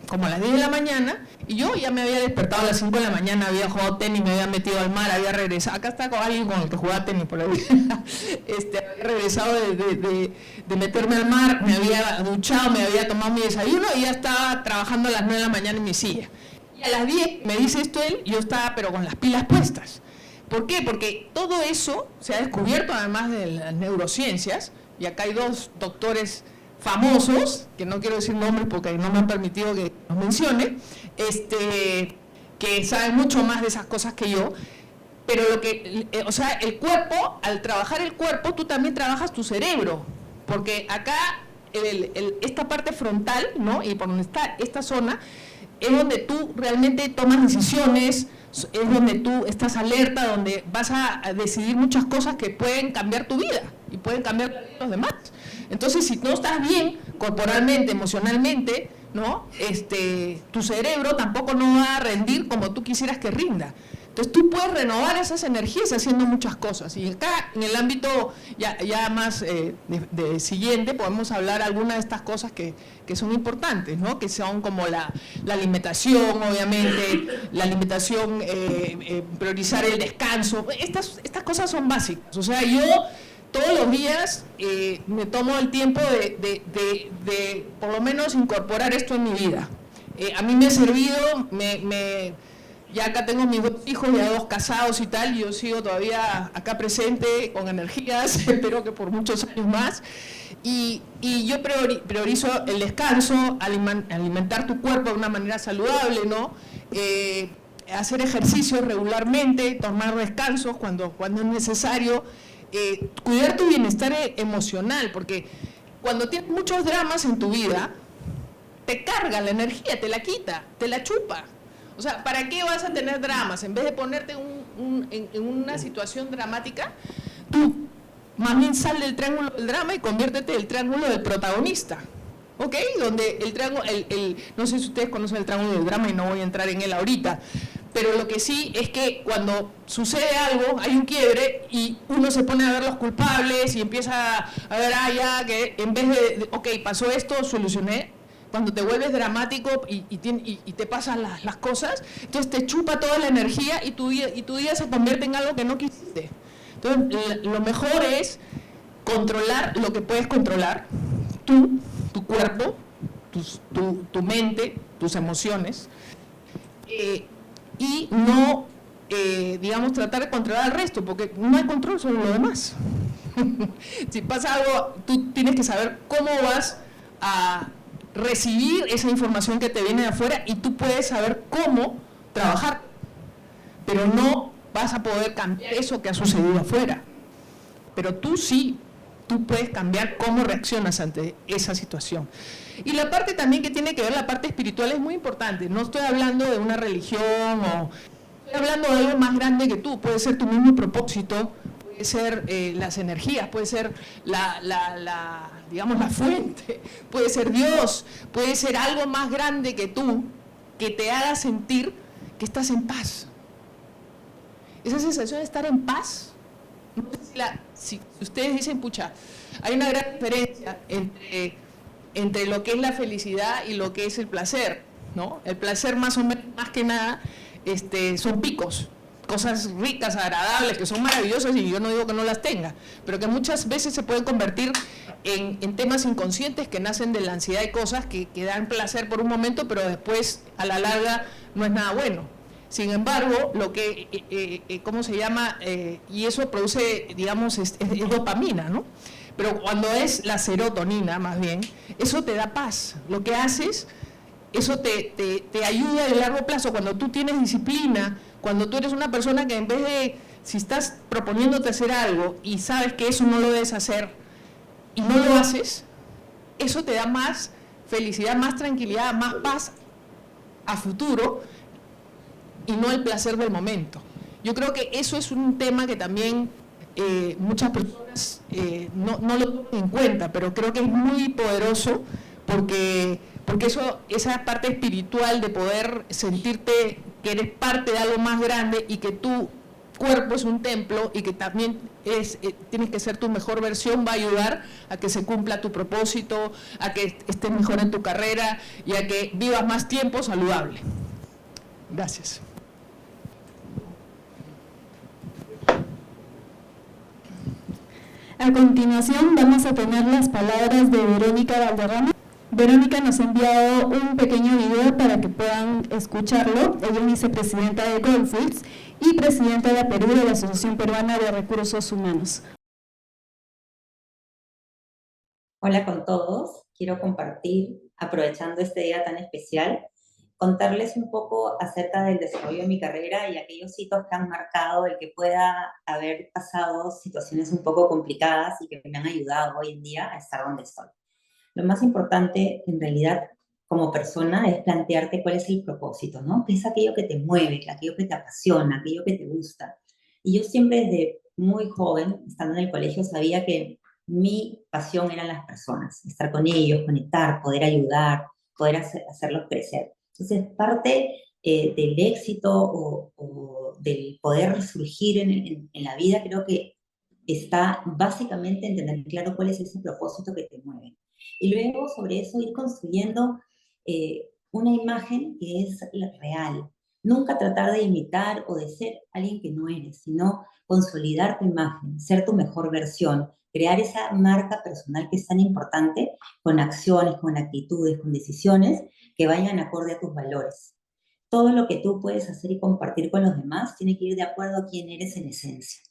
como a las 10 de la mañana, y yo ya me había despertado a las 5 de la mañana, había jugado tenis, me había metido al mar, había regresado, acá está con alguien con el que jugaba tenis por ahí, había regresado de meterme al mar, me había duchado, me había tomado mi desayuno y ya estaba trabajando a las 9 de la mañana en mi silla. Y a las 10 me dice esto él, y yo estaba pero con las pilas puestas. ¿Por qué? Porque todo eso se ha descubierto, además de las neurociencias, y acá hay 2 doctores famosos, que no quiero decir nombres porque no me han permitido que los mencione, que saben mucho más de esas cosas que yo, pero o sea, el cuerpo, al trabajar el cuerpo, tú también trabajas tu cerebro, porque acá esta parte frontal, ¿no? Y por donde está esta zona, es donde tú realmente tomas decisiones, es donde tú estás alerta, donde vas a decidir muchas cosas que pueden cambiar tu vida y pueden cambiar la vida de los demás. Entonces, si no estás bien corporalmente, emocionalmente, ¿no? Tu cerebro tampoco no va a rendir como tú quisieras que rinda. Entonces, tú puedes renovar esas energías haciendo muchas cosas. Y acá, en el ámbito ya más de siguiente, podemos hablar algunas de estas cosas que son importantes, ¿no? Que son como la alimentación, obviamente, la alimentación, priorizar el descanso. Estas cosas son básicas. O sea, yo todos los días me tomo el tiempo de por lo menos incorporar esto en mi vida. A mí me ha servido, ya acá tengo mis 2 hijos, ya 2 casados y tal, y yo sigo todavía acá presente, con energías, espero que por muchos años más, y yo priorizo el descanso, alimentar tu cuerpo de una manera saludable, ¿no? Hacer ejercicio regularmente, tomar descansos cuando es necesario, cuidar tu bienestar emocional, porque cuando tienes muchos dramas en tu vida, te carga la energía, te la quita, te la chupa. O sea, ¿para qué vas a tener dramas? En vez de ponerte en una situación dramática, tú más bien sal del triángulo del drama y conviértete en el triángulo del protagonista. ¿Ok? Donde el triángulo, no sé si ustedes conocen el triángulo del drama y no voy a entrar en él ahorita, pero lo que sí es que cuando sucede algo, hay un quiebre y uno se pone a ver los culpables y empieza a ver, ya, que en vez de, ok, pasó esto, solucioné. Cuando te vuelves dramático y te pasan las cosas, entonces te chupa toda la energía y tu día se convierte en algo que no quisiste. Entonces, lo mejor es controlar lo que puedes controlar, tú, tu cuerpo, tu mente, tus emociones, y no, digamos, tratar de controlar al resto, porque no hay control sobre lo demás. Si pasa algo, tú tienes que saber cómo vas a recibir esa información que te viene de afuera y tú puedes saber cómo trabajar, pero no vas a poder cambiar eso que ha sucedido afuera. Pero tú sí, tú puedes cambiar cómo reaccionas ante esa situación. Y la parte también que tiene que ver, la parte espiritual es muy importante. No estoy hablando de una religión, o estoy hablando de algo más grande que tú. Puede ser tu mismo propósito, puede ser las energías, puede ser digamos, la fuente, puede ser Dios, puede ser algo más grande que tú, que te haga sentir que estás en paz. Esa sensación de estar en paz, no sé si ustedes dicen, pucha, hay una gran diferencia entre lo que es la felicidad y lo que es el placer, ¿no? El placer más o menos, más que nada, son picos, cosas ricas, agradables, que son maravillosas y yo no digo que no las tenga, pero que muchas veces se pueden convertir en temas inconscientes que nacen de la ansiedad y cosas que dan placer por un momento, pero después a la larga no es nada bueno. Sin embargo, lo que, ¿cómo se llama? Y eso produce, digamos, es dopamina, ¿no? Pero cuando es la serotonina, más bien, eso te da paz. Lo que haces, eso te ayuda a largo plazo. Cuando tú tienes disciplina, cuando tú eres una persona que en vez de, si estás proponiéndote hacer algo y sabes que eso no lo debes hacer y no lo haces, eso te da más felicidad, más tranquilidad, más paz a futuro y no el placer del momento. Yo creo que eso es un tema que también muchas personas no lo toman en cuenta, pero creo que es muy poderoso porque esa parte espiritual de poder sentirte que eres parte de algo más grande y que tu cuerpo es un templo y que también tienes que ser tu mejor versión, va a ayudar a que se cumpla tu propósito, a que estés mejor en tu carrera y a que vivas más tiempo saludable. Gracias. A continuación vamos a tener las palabras de Verónica Valderrama. Verónica nos ha enviado un pequeño video para que puedan escucharlo. Ella es vicepresidenta de Goldfields y presidenta de Perú de la Asociación Peruana de Recursos Humanos. Hola con todos. Quiero compartir, aprovechando este día tan especial, contarles un poco acerca del desarrollo de mi carrera y aquellos hitos que han marcado el que pueda haber pasado situaciones un poco complicadas y que me han ayudado hoy en día a estar donde estoy. Lo más importante, en realidad, como persona, es plantearte cuál es el propósito, ¿no? ¿Qué es aquello que te mueve, aquello que te apasiona, aquello que te gusta? Y yo siempre desde muy joven, estando en el colegio, sabía que mi pasión eran las personas, estar con ellos, conectar, poder ayudar, poder hacerlos crecer. Entonces, parte del éxito o del poder resurgir en la vida, creo que está básicamente en tener claro cuál es ese propósito que te mueve. Y luego, sobre eso, ir construyendo una imagen que es real. Nunca tratar de imitar o de ser alguien que no eres, sino consolidar tu imagen, ser tu mejor versión, crear esa marca personal que es tan importante, con acciones, con actitudes, con decisiones que vayan acorde a tus valores. Todo lo que tú puedes hacer y compartir con los demás tiene que ir de acuerdo a quién eres en esencia.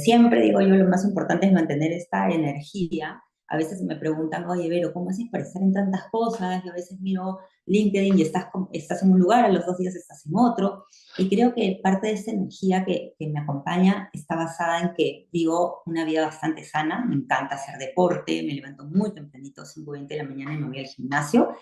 Siempre digo yo, lo más importante es mantener esta energía. A veces me preguntan, oye, Vero, ¿cómo haces para estar en tantas cosas? Yo a veces miro LinkedIn y estás en un lugar, a los 2 días estás en otro. Y creo que parte de esta energía que me acompaña está basada en que vivo una vida bastante sana. Me encanta hacer deporte, me levanto muy tempranito, 5:20 de la mañana y me voy al gimnasio.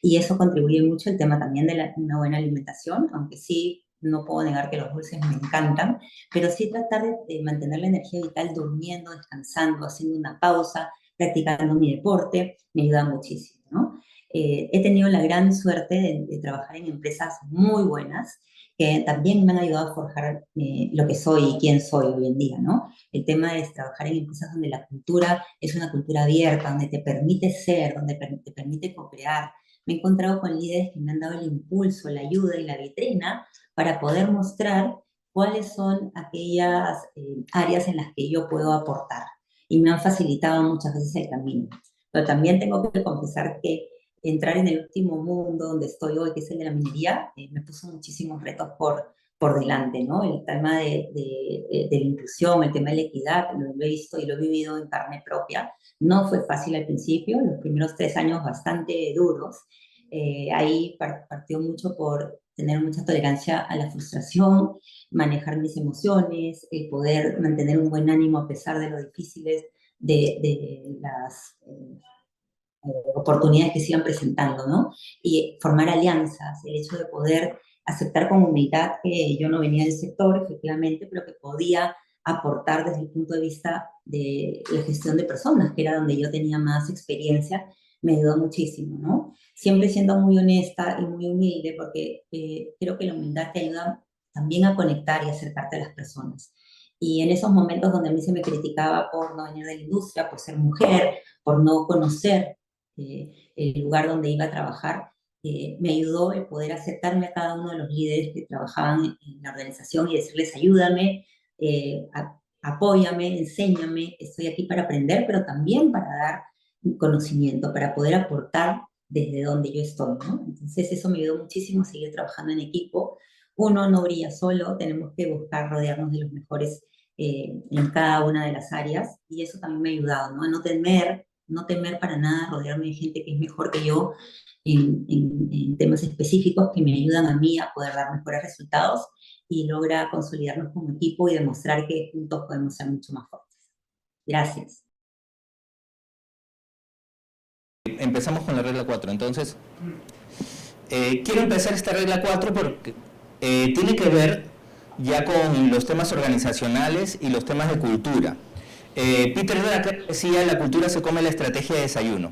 Y eso contribuye mucho al tema también de una buena alimentación, aunque sí, no puedo negar que los dulces me encantan, pero sí tratar de mantener la energía vital durmiendo, descansando, haciendo una pausa, practicando mi deporte, me ayuda muchísimo, ¿no? He tenido la gran suerte de trabajar en empresas muy buenas que también me han ayudado a forjar lo que soy y quién soy hoy en día, ¿no? El tema es trabajar en empresas donde la cultura es una cultura abierta, donde te permite ser, donde te permite co-crear. Me he encontrado con líderes que me han dado el impulso, la ayuda y la vitrina para poder mostrar cuáles son aquellas áreas en las que yo puedo aportar. y me han facilitado muchas veces el camino. Pero también tengo que confesar que entrar en el último mundo donde estoy hoy, que es el de la minería, me puso muchísimos retos por delante, ¿no? El tema de la inclusión, el tema de la equidad, lo he visto y lo he vivido en carne propia. No fue fácil al principio, los primeros 3 años bastante duros. Ahí partió mucho por tener mucha tolerancia a la frustración, manejar mis emociones, poder mantener un buen ánimo a pesar de lo difíciles de las oportunidades que se iban presentando, ¿no? Y formar alianzas, el hecho de poder aceptar con humildad que yo no venía del sector, efectivamente, pero que podía aportar desde el punto de vista de la gestión de personas, que era donde yo tenía más experiencia, me ayudó muchísimo, ¿no? Siempre siendo muy honesta y muy humilde, porque creo que la humildad te ayuda también a conectar y acercarte a las personas. Y en esos momentos donde a mí se me criticaba por no venir de la industria, por ser mujer, por no conocer el lugar donde iba a trabajar, me ayudó el poder acercarme a cada uno de los líderes que trabajaban en la organización y decirles, ayúdame, apóyame, enséñame, estoy aquí para aprender, pero también para dar conocimiento, para poder aportar desde donde yo estoy, ¿no? Entonces eso me ayudó muchísimo a seguir trabajando en equipo. Uno no brilla solo, tenemos que buscar rodearnos de los mejores en cada una de las áreas, y eso también me ha ayudado, ¿no? A no temer para nada rodearme de gente que es mejor que yo en temas específicos que me ayudan a mí a poder dar mejores resultados y logra consolidarnos como equipo y demostrar que juntos podemos ser mucho más fuertes. Gracias. Empezamos con la regla 4, entonces quiero empezar esta regla 4 porque tiene que ver ya con los temas organizacionales y los temas de cultura. Peter Drucker decía, la cultura se come la estrategia de desayuno.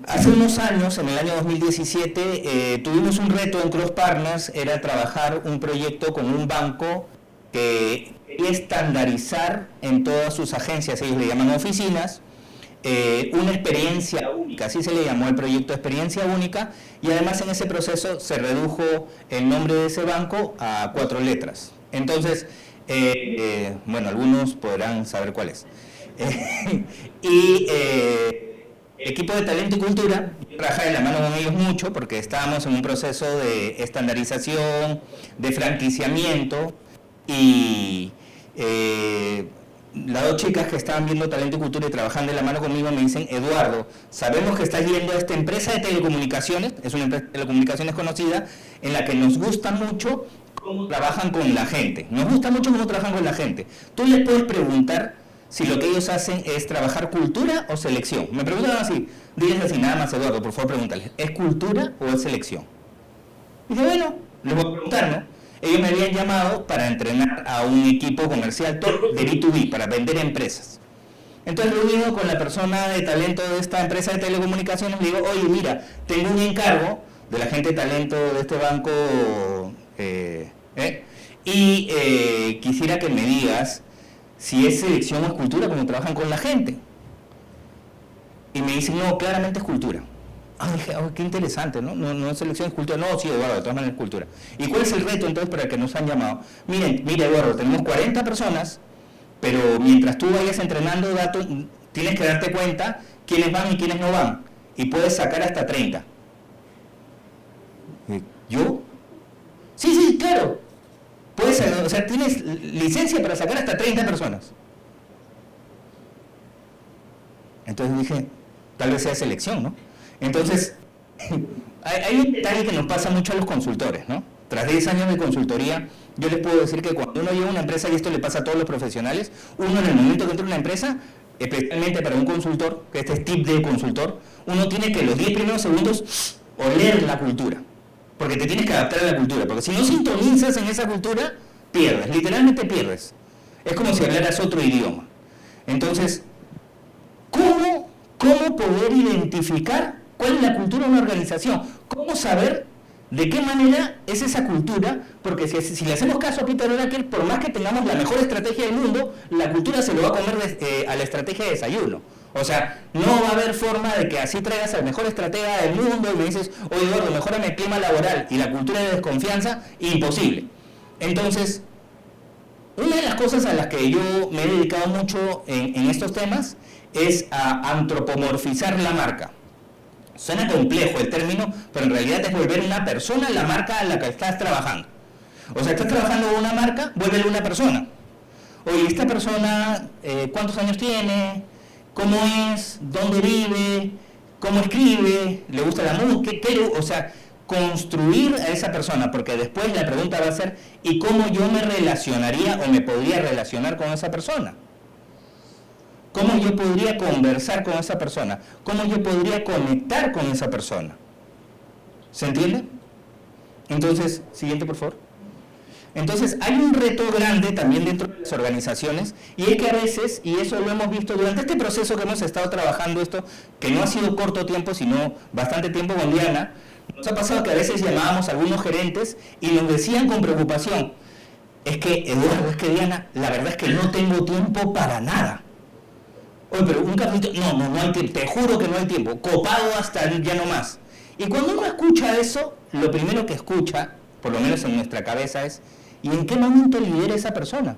Hace unos años, en el año 2017, tuvimos un reto en Cross Partners, era trabajar un proyecto con un banco que quería estandarizar en todas sus agencias, ellos le llaman oficinas, una experiencia única, así se le llamó el proyecto experiencia única, y además en ese proceso se redujo el nombre de ese banco a 4 letras. Entonces, bueno, algunos podrán saber cuál es. El equipo de talento y cultura, yo trabajaba de la mano con ellos mucho porque estábamos en un proceso de estandarización, de franquiciamiento, y las 2 chicas que estaban viendo talento y cultura y trabajando de la mano conmigo me dicen, Eduardo, sabemos que estás yendo a esta empresa de telecomunicaciones, es una empresa de telecomunicaciones conocida, en la que nos gusta mucho cómo trabajan con la gente, nos gusta mucho cómo trabajan con la gente. Tú les puedes preguntar si lo que ellos hacen es trabajar cultura o selección. Me preguntan así, diles así, nada más, Eduardo, por favor pregúntales, ¿es cultura o es selección? Y dije, bueno, les voy a preguntar, ¿no? Ellos me habían llamado para entrenar a un equipo comercial de B2B, para vender empresas. Entonces, reunido con la persona de talento de esta empresa de telecomunicaciones, le digo, oye, mira, tengo un encargo de la gente de talento de este banco, y quisiera que me digas si es selección o es cultura, como trabajan con la gente. Y me dicen, no, claramente es cultura. Ah, dije, oh, qué interesante, ¿no? No es selección, es cultura. No, sí, Eduardo, de todas maneras es cultura. ¿Y cuál es el reto entonces para el que nos han llamado? Mira, Eduardo, tenemos 40 personas, pero mientras tú vayas entrenando datos, tienes que darte cuenta quiénes van y quiénes no van. Y puedes sacar hasta 30. ¿Yo? Sí, claro. Puedes, o sea, tienes licencia para sacar hasta 30 personas. Entonces dije, tal vez sea selección, ¿no? Entonces, hay un detalle que nos pasa mucho a los consultores, ¿no? Tras 10 años de consultoría, yo les puedo decir que cuando uno llega a una empresa, y esto le pasa a todos los profesionales, uno en el momento que entra a una empresa, especialmente para un consultor, que este es tip de consultor, uno tiene que los 10 primeros segundos oler la cultura, porque te tienes que adaptar a la cultura, porque si no sintonizas en esa cultura, pierdes, literalmente pierdes. Es como si hablaras otro idioma. Entonces, ¿cómo poder identificar cuál es la cultura de una organización? ¿Cómo saber de qué manera es esa cultura? Porque si le hacemos caso a Peter Drucker, por más que tengamos la mejor estrategia del mundo, la cultura se lo va a comer a la estrategia de desayuno. O sea, no va a haber forma de que así traigas al mejor estratega del mundo y me dices, oye Eduardo, mejórame el clima laboral y la cultura de desconfianza, imposible. Entonces, Una de las cosas a las que yo me he dedicado mucho en estos temas es a antropomorfizar la marca. Suena complejo el término, pero en realidad es volver una persona la marca a la que estás trabajando. O sea, estás trabajando con una marca, vuélvele una persona. Oye, esta persona, ¿cuántos años tiene? ¿Cómo es? ¿Dónde vive? ¿Cómo escribe? ¿Le gusta la música? O sea, construir a esa persona, porque después la pregunta va a ser, ¿y cómo yo me relacionaría o me podría relacionar con esa persona? ¿Cómo yo podría conversar con esa persona? ¿Cómo yo podría conectar con esa persona? ¿Se entiende? Entonces, siguiente por favor. Entonces, hay un reto grande también dentro de las organizaciones, y es que a veces, y eso lo hemos visto durante este proceso que hemos estado trabajando esto, que no ha sido corto tiempo, sino bastante tiempo con Diana, nos ha pasado que a veces llamábamos a algunos gerentes y nos decían con preocupación, es que, Eduardo, es que Diana, la verdad es que no tengo tiempo para nada. Oye, pero un cafecito, no hay tiempo, te juro que no hay tiempo, copado hasta ya no más. Y cuando uno escucha eso, lo primero que escucha, por lo menos en nuestra cabeza, es, ¿y en qué momento lidera esa persona?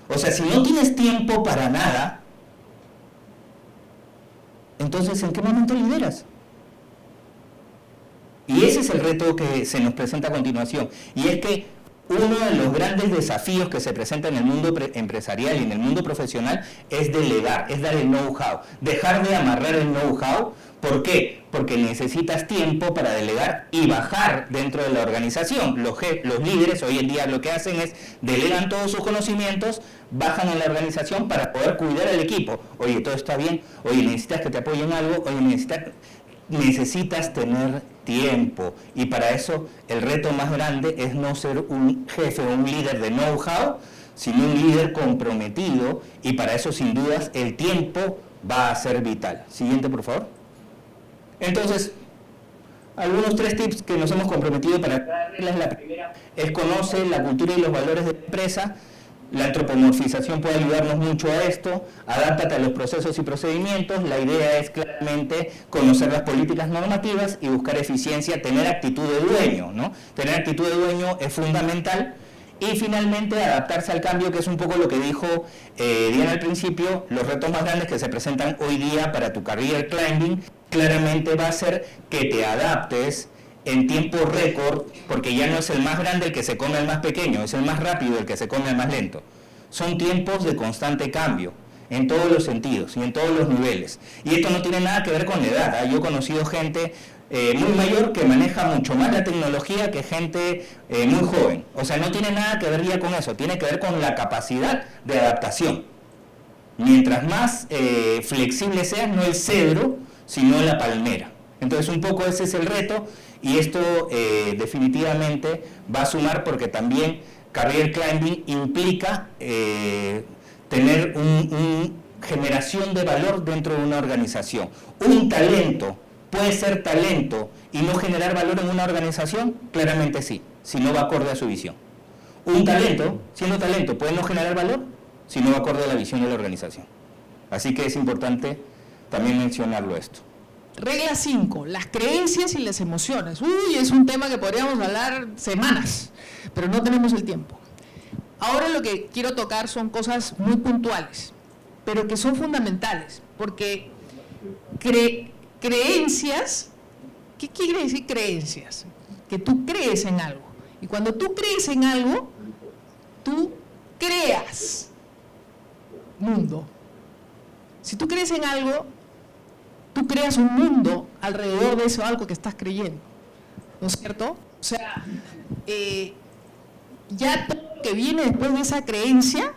O sea, si no tienes tiempo para nada, entonces ¿en qué momento lideras? Y ese es el reto que se nos presenta a continuación. Y es que uno de los grandes desafíos que se presenta en el mundo empresarial y en el mundo profesional es delegar, es dar el know-how, dejar de amarrar el know-how. ¿Por qué? Porque necesitas tiempo para delegar y bajar dentro de la organización. Los líderes hoy en día lo que hacen es delegan todos sus conocimientos, bajan en la organización para poder cuidar al equipo. Oye, todo está bien, oye, necesitas que te apoyen algo, oye, necesitas tener tiempo, y para eso el reto más grande es no ser un jefe o un líder de know-how, sino un líder comprometido, y para eso sin dudas el tiempo va a ser vital. Siguiente, por favor. Entonces, algunos 3 tips que nos hemos comprometido para darles. La primera es conoce la cultura y los valores de la empresa. La antropomorfización puede ayudarnos mucho a esto. Adáptate a los procesos y procedimientos. La idea es claramente conocer las políticas normativas y buscar eficiencia, tener actitud de dueño, ¿no? Tener actitud de dueño es fundamental. Y finalmente adaptarse al cambio, que es un poco lo que dijo Diana al principio. Los retos más grandes que se presentan hoy día para tu career climbing claramente va a ser que te adaptes en tiempo récord, porque ya no es el más grande el que se come al más pequeño, es el más rápido el que se come al más lento. Son tiempos de constante cambio, en todos los sentidos y en todos los niveles. Y esto no tiene nada que ver con la edad. Yo he conocido gente muy mayor que maneja mucho más la tecnología que gente muy joven. O sea, no tiene nada que ver ya con eso, tiene que ver con la capacidad de adaptación. Mientras más flexible seas, no el cedro, sino la palmera. Entonces, un poco ese es el reto, y esto definitivamente va a sumar, porque también career climbing implica tener una generación de valor dentro de una organización. Un talento puede ser talento y no generar valor en una organización, claramente sí, si no va acorde a su visión. Un talento, siendo talento, puede no generar valor si no va acorde a la visión de la organización. Así que es importante también mencionarlo esto. Regla 5, las creencias y las emociones. Uy, es un tema que podríamos hablar semanas, pero no tenemos el tiempo. Ahora lo que quiero tocar son cosas muy puntuales, pero que son fundamentales, porque creencias, ¿qué quiere decir creencias? Que tú crees en algo. Y cuando tú crees en algo, tú creas mundo. Si tú crees en algo, tú creas un mundo alrededor de eso, algo que estás creyendo, ¿no es cierto? O sea, ya todo lo que viene después de esa creencia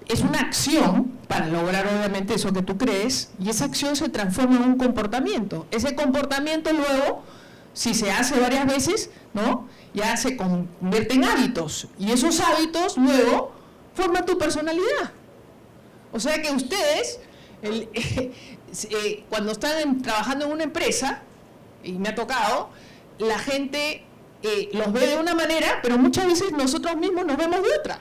es una acción para lograr obviamente eso que tú crees, y esa acción se transforma en un comportamiento. Ese comportamiento luego, si se hace varias veces, ¿no?, ya se convierte en hábitos, y esos hábitos luego forman tu personalidad. O sea que ustedes, cuando están trabajando en una empresa, y me ha tocado, la gente los ve de una manera, pero muchas veces nosotros mismos nos vemos de otra.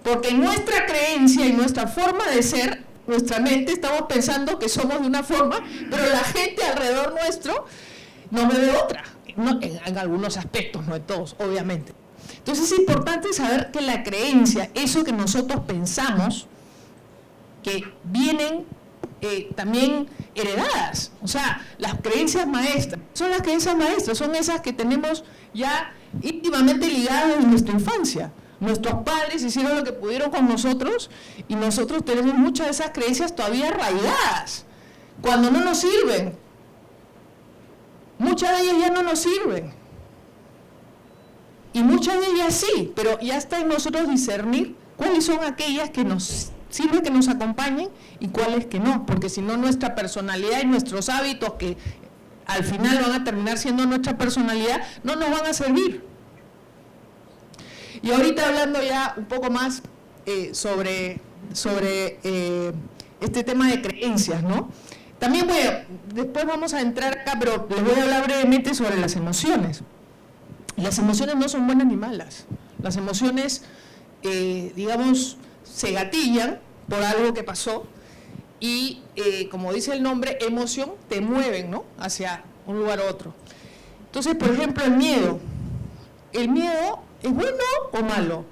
Porque nuestra creencia y nuestra forma de ser, nuestra mente, estamos pensando que somos de una forma, pero la gente alrededor nuestro nos ve de otra. No, en algunos aspectos, no en todos, obviamente. Entonces es importante saber que la creencia, eso que nosotros pensamos, que vienen también heredadas. O sea, las creencias maestras, son las creencias maestras, son esas que tenemos ya íntimamente ligadas en nuestra infancia. Nuestros padres hicieron lo que pudieron con nosotros y nosotros tenemos muchas de esas creencias todavía arraigadas, cuando no nos sirven. Muchas de ellas ya no nos sirven. Y muchas de ellas sí, pero ya está en nosotros discernir cuáles son aquellas que nos sirve que nos acompañen y cuáles que no, porque si no nuestra personalidad y nuestros hábitos, que al final van a terminar siendo nuestra personalidad, no nos van a servir. Y ahorita hablando ya un poco más sobre este tema de creencias, ¿no? También después vamos a entrar acá, pero les voy a hablar brevemente sobre las emociones. Las emociones no son buenas ni malas. Las emociones, digamos, se gatillan por algo que pasó y, como dice el nombre, emoción, te mueven, ¿no?, hacia un lugar u otro. Entonces, por ejemplo, el miedo. ¿El miedo es bueno o malo?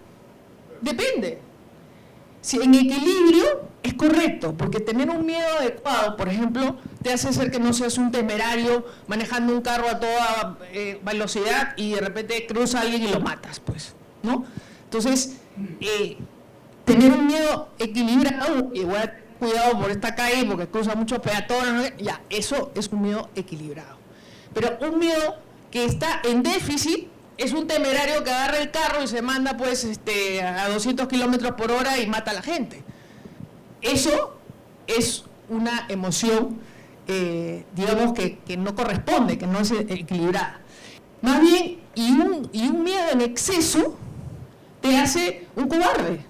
Depende. Si en equilibrio es correcto, porque tener un miedo adecuado, por ejemplo, te hace ser que no seas un temerario manejando un carro a toda velocidad y de repente cruza a alguien y lo matas, pues, ¿no? Entonces, tener un miedo equilibrado, y voy a tener cuidado por esta calle porque cruza muchos peatones, ¿no? Ya, eso es un miedo equilibrado. Pero un miedo que está en déficit es un temerario que agarra el carro y se manda pues a 200 kilómetros por hora y mata a la gente. Eso es una emoción, digamos, que no corresponde, que no es equilibrada. Más bien, y un miedo en exceso te hace un cobarde,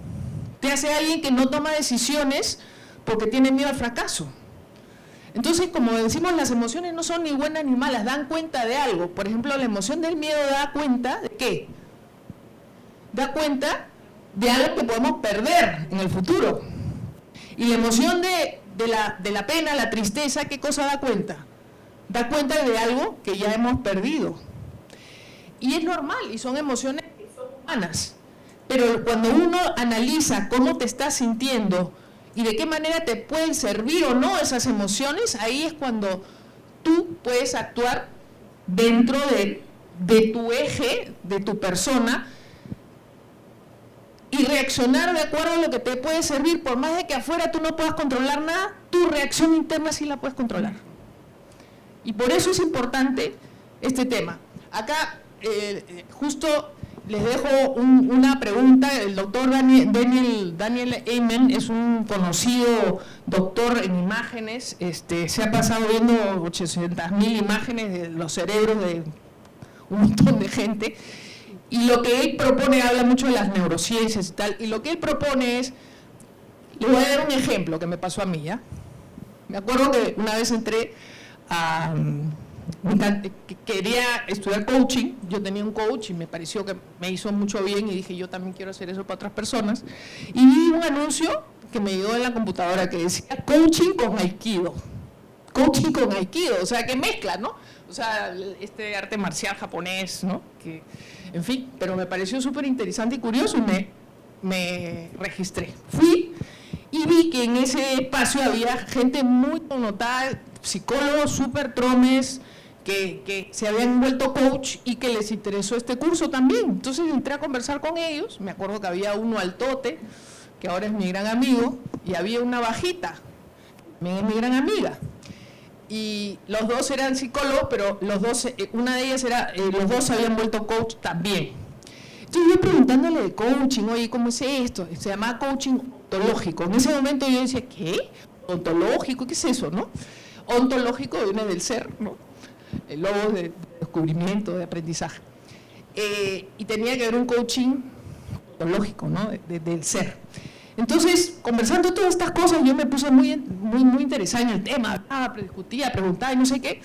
te hace alguien que no toma decisiones porque tiene miedo al fracaso. Entonces, como decimos, las emociones no son ni buenas ni malas, dan cuenta de algo. Por ejemplo, la emoción del miedo da cuenta de ¿qué? Da cuenta de algo que podemos perder en el futuro. Y la emoción de la pena, la tristeza, ¿qué cosa da cuenta? Da cuenta de algo que ya hemos perdido. Y es normal, y son emociones que son humanas. Pero cuando uno analiza cómo te estás sintiendo y de qué manera te pueden servir o no esas emociones, ahí es cuando tú puedes actuar dentro de tu eje, de tu persona, y reaccionar de acuerdo a lo que te puede servir. Por más de que afuera tú no puedas controlar nada, tu reacción interna sí la puedes controlar. Y por eso es importante este tema. Acá, justo les dejo una pregunta. El doctor Daniel Amen es un conocido doctor en imágenes, se ha pasado viendo 800.000 imágenes de los cerebros de un montón de gente, y lo que él propone, habla mucho de las neurociencias y tal, y lo que él propone es, le voy a dar un ejemplo que me pasó a mí, ¿ya? Me acuerdo que una vez entré a... quería estudiar coaching, yo tenía un coach y me pareció que me hizo mucho bien y dije, yo también quiero hacer eso para otras personas, y vi un anuncio que me llegó en la computadora que decía coaching con Aikido, o sea, que mezcla, ¿no? O sea, este arte marcial japonés, ¿no? Que, en fin, pero me pareció súper interesante y curioso y me registré. Fui y vi que en ese espacio había gente muy connotada, psicólogos súper tromes, que se habían vuelto coach y que les interesó este curso también. Entonces entré a conversar con ellos, me acuerdo que había uno altote, que ahora es mi gran amigo, y había una bajita, que también es mi gran amiga. Y los dos eran psicólogos, pero los dos, una de ellas era, los dos se habían vuelto coach también. Entonces yo preguntándole de coaching, oye, ¿cómo es esto? Se llamaba coaching ontológico. En ese momento yo decía, ¿qué? ¿Ontológico? ¿Qué es eso, no? Ontológico viene del ser, ¿no? El logo de descubrimiento, de aprendizaje. Y tenía que haber un coaching ontológico, ¿no? Del ser. Entonces, conversando todas estas cosas, yo me puse muy interesada en el tema, discutía, preguntaba y no sé qué.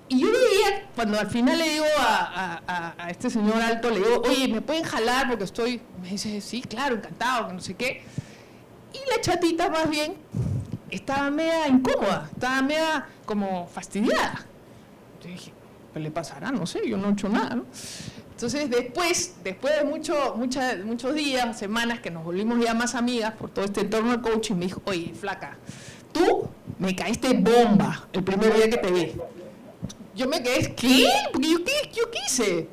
Y yo veía, cuando al final le digo a este señor alto, le digo, oye, ¿me pueden jalar? Porque estoy... Me dice, sí, claro, encantado, que no sé qué. Y la chatita, más bien, estaba media incómoda, estaba media como fastidiada. Yo dije, ¿qué le pasará? No sé, yo no he hecho nada, ¿no? Entonces después de muchos días, semanas, que nos volvimos ya más amigas por todo este entorno de coaching, me dijo, oye, flaca, tú me caíste bomba el primer día que te vi. Yo me quedé, ¿qué? Porque yo quise.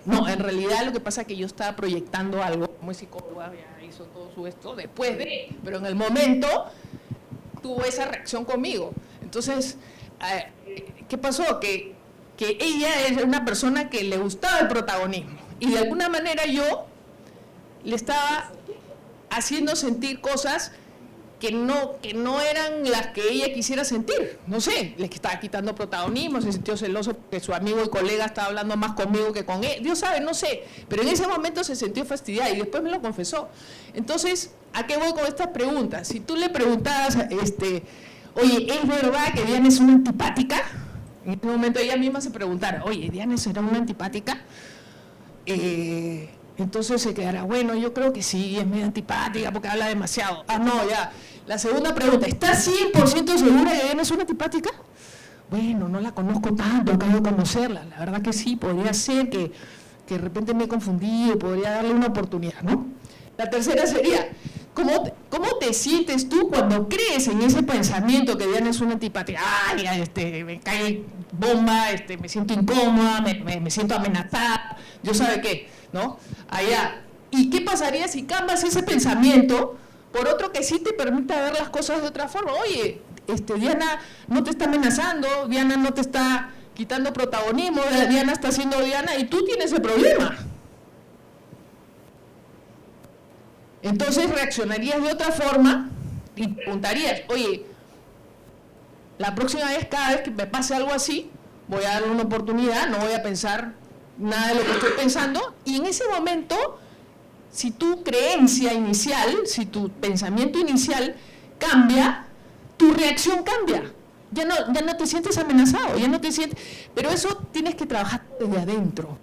No, en realidad lo que pasa es que yo estaba proyectando algo, como psicóloga, ya hizo todo su esto, después de, pero en el momento tuvo esa reacción conmigo. Entonces, ¿qué pasó? Que ella es una persona que le gustaba el protagonismo y de alguna manera yo le estaba haciendo sentir cosas que no eran las que ella quisiera sentir. No sé, le estaba quitando protagonismo, se sintió celoso porque su amigo y colega estaba hablando más conmigo que con él. Dios sabe, no sé, pero en ese momento se sintió fastidiada y después me lo confesó. Entonces, ¿a qué voy con estas preguntas? Si tú le preguntabas, oye, ¿es verdad que Diana es una antipática? En este momento ella misma se preguntara, oye, ¿Diana será una antipática? Entonces se quedará, bueno, yo creo que sí, es medio antipática porque habla demasiado. Ah, no, ya. La segunda pregunta, ¿estás 100% segura de que Diana es una antipática? Bueno, no la conozco tanto, acabo de conocerla. La verdad que sí, podría ser que de repente me he confundido, podría darle una oportunidad, ¿no? La tercera sería, ¿cómo te sientes tú cuando crees en ese pensamiento que Diana es una antipática? Ay, me cae bomba, me siento incómoda, me siento amenazada, yo sabe qué, ¿no? Allá. ¿Y qué pasaría si cambias ese pensamiento por otro que sí te permita ver las cosas de otra forma? Oye, Diana no te está amenazando, Diana no te está quitando protagonismo, Diana está siendo Diana y tú tienes el problema. Entonces reaccionarías de otra forma y preguntarías, oye, la próxima vez, cada vez que me pase algo así, voy a darle una oportunidad, no voy a pensar nada de lo que estoy pensando, y en ese momento, si tu creencia inicial, si tu pensamiento inicial cambia, tu reacción cambia. Ya no te sientes amenazado, ya no te sientes... Pero eso tienes que trabajar desde adentro.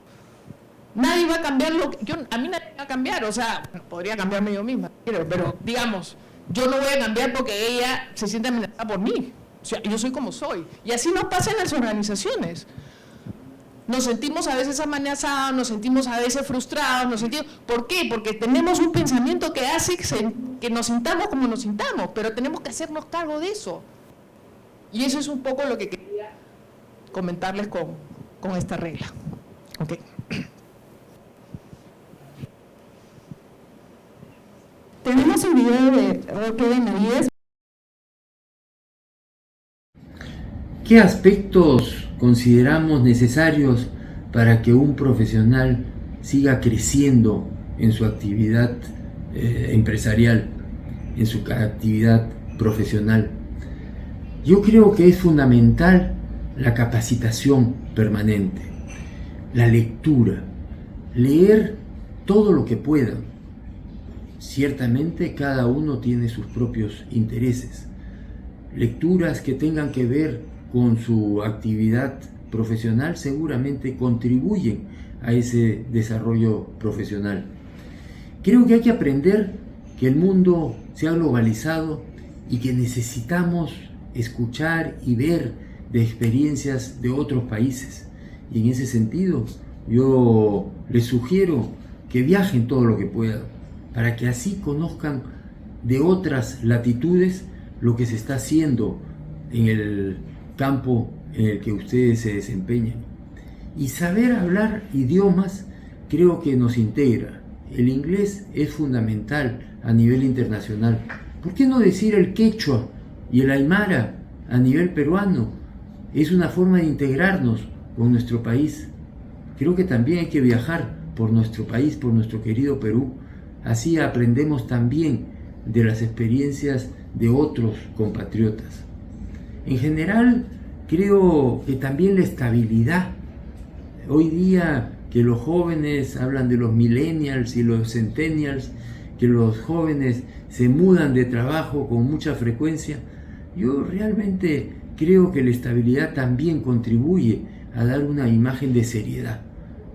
Nadie va a cambiar a mí nadie me va a cambiar, o sea, podría cambiarme yo misma, pero digamos, yo no voy a cambiar porque ella se siente amenazada por mí. O sea, yo soy como soy. Y así nos pasa en las organizaciones. Nos sentimos a veces amenazados, nos sentimos a veces frustrados, ¿por qué? Porque tenemos un pensamiento que hace que nos sintamos como nos sintamos, pero tenemos que hacernos cargo de eso. Y eso es un poco lo que quería comentarles con esta regla. ¿Ok? Tenemos un video de Roque Benavides. ¿Qué aspectos consideramos necesarios para que un profesional siga creciendo en su actividad empresarial, en su actividad profesional? Yo creo que es fundamental la capacitación permanente, la lectura, leer todo lo que pueda. Ciertamente cada uno tiene sus propios intereses. Lecturas que tengan que ver con su actividad profesional seguramente contribuyen a ese desarrollo profesional. Creo que hay que aprender que el mundo se ha globalizado y que necesitamos escuchar y ver de experiencias de otros países. Y en ese sentido, yo les sugiero que viajen todo lo que puedan, para que así conozcan de otras latitudes lo que se está haciendo en el campo en el que ustedes se desempeñan. Y saber hablar idiomas creo que nos integra. El inglés es fundamental a nivel internacional. ¿Por qué no decir el quechua y el aymara a nivel peruano? Es una forma de integrarnos con nuestro país. Creo que también hay que viajar por nuestro país, por nuestro querido Perú. Así aprendemos también de las experiencias de otros compatriotas. En general, creo que también la estabilidad. Hoy día que los jóvenes hablan de los millennials y los centennials, que los jóvenes se mudan de trabajo con mucha frecuencia, yo realmente creo que la estabilidad también contribuye a dar una imagen de seriedad.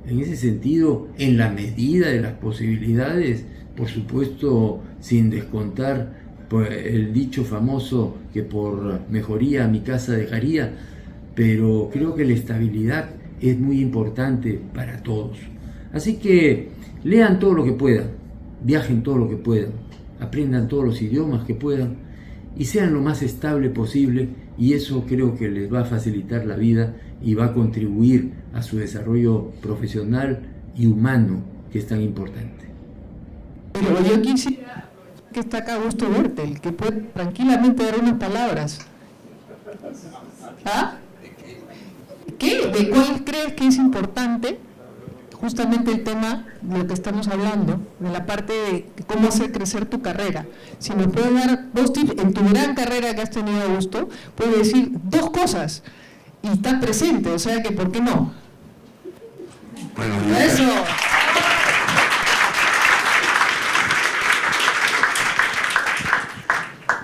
En ese sentido, en la medida de las posibilidades, por supuesto, sin descontar el dicho famoso que por mejoría mi casa dejaría, pero creo que la estabilidad es muy importante para todos. Así que lean todo lo que puedan, viajen todo lo que puedan, aprendan todos los idiomas que puedan y sean lo más estable posible, y eso creo que les va a facilitar la vida y va a contribuir a su desarrollo profesional y humano, que es tan importante. Pero yo quisiera que está acá Augusto Bertel, que puede tranquilamente dar unas palabras. ¿Ah? ¿Qué? ¿De cuál crees que es importante? Justamente el tema de lo que estamos hablando, de la parte de cómo hacer crecer tu carrera. Si nos puedes dar 2 tips en tu gran carrera que has tenido, Augusto, puedes decir 2 cosas y estás presente, o sea que ¿por qué no? Bueno, ¡Eso!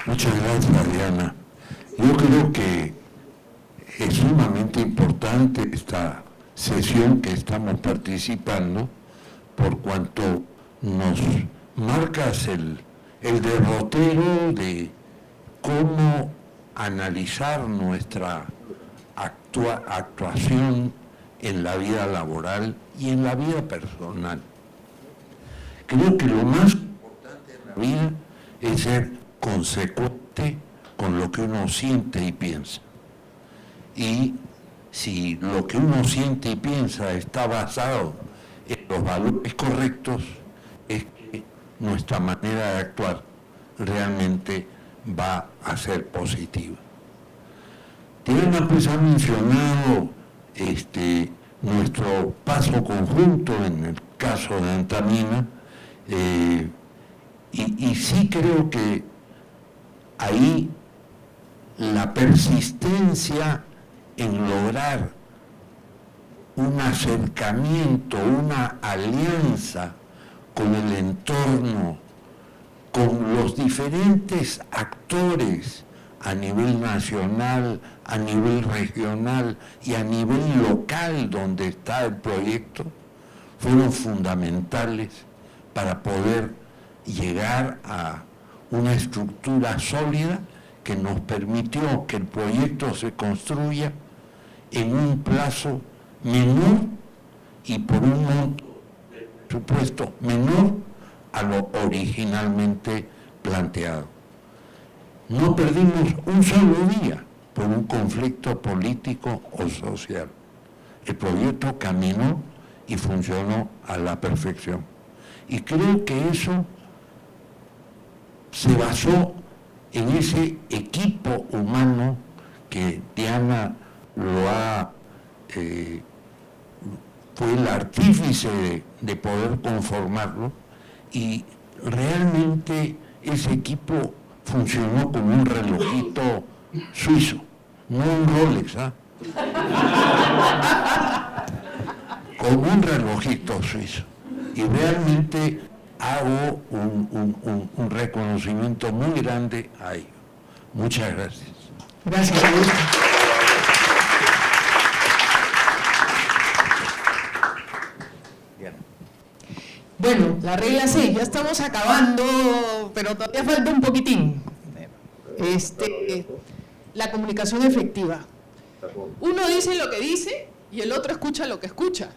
Muchas gracias, Diana. Yo creo que es sumamente importante esta sesión que estamos participando, por cuanto nos marcas el derrotero de cómo analizar nuestra actuación en la vida laboral y en la vida personal. Creo que lo más importante en la vida es ser consecuente con lo que uno siente y piensa. Y si lo que uno siente y piensa está basado en los valores correctos, es que nuestra manera de actuar realmente va a ser positiva. Diana pues ha mencionado nuestro paso conjunto en el caso de Antamina, y sí creo que ahí la persistencia en lograr un acercamiento, una alianza con el entorno, con los diferentes actores a nivel nacional, a nivel regional y a nivel local donde está el proyecto, fueron fundamentales para poder llegar a una estructura sólida que nos permitió que el proyecto se construya en un plazo menor y por un monto de presupuesto menor a lo originalmente planteado. No perdimos un solo día por un conflicto político o social. El proyecto caminó y funcionó a la perfección. Y creo que eso se basó en ese equipo humano que Diana fue el artífice de poder conformarlo, y realmente ese equipo funcionó como un relojito suizo, no un Rolex, como un relojito suizo. Y realmente hago un reconocimiento muy grande a ello. Muchas gracias. Gracias, Augusto. Bueno, la regla 6, ya estamos acabando, pero todavía falta un poquitín. La comunicación efectiva. Uno dice lo que dice y el otro escucha lo que escucha,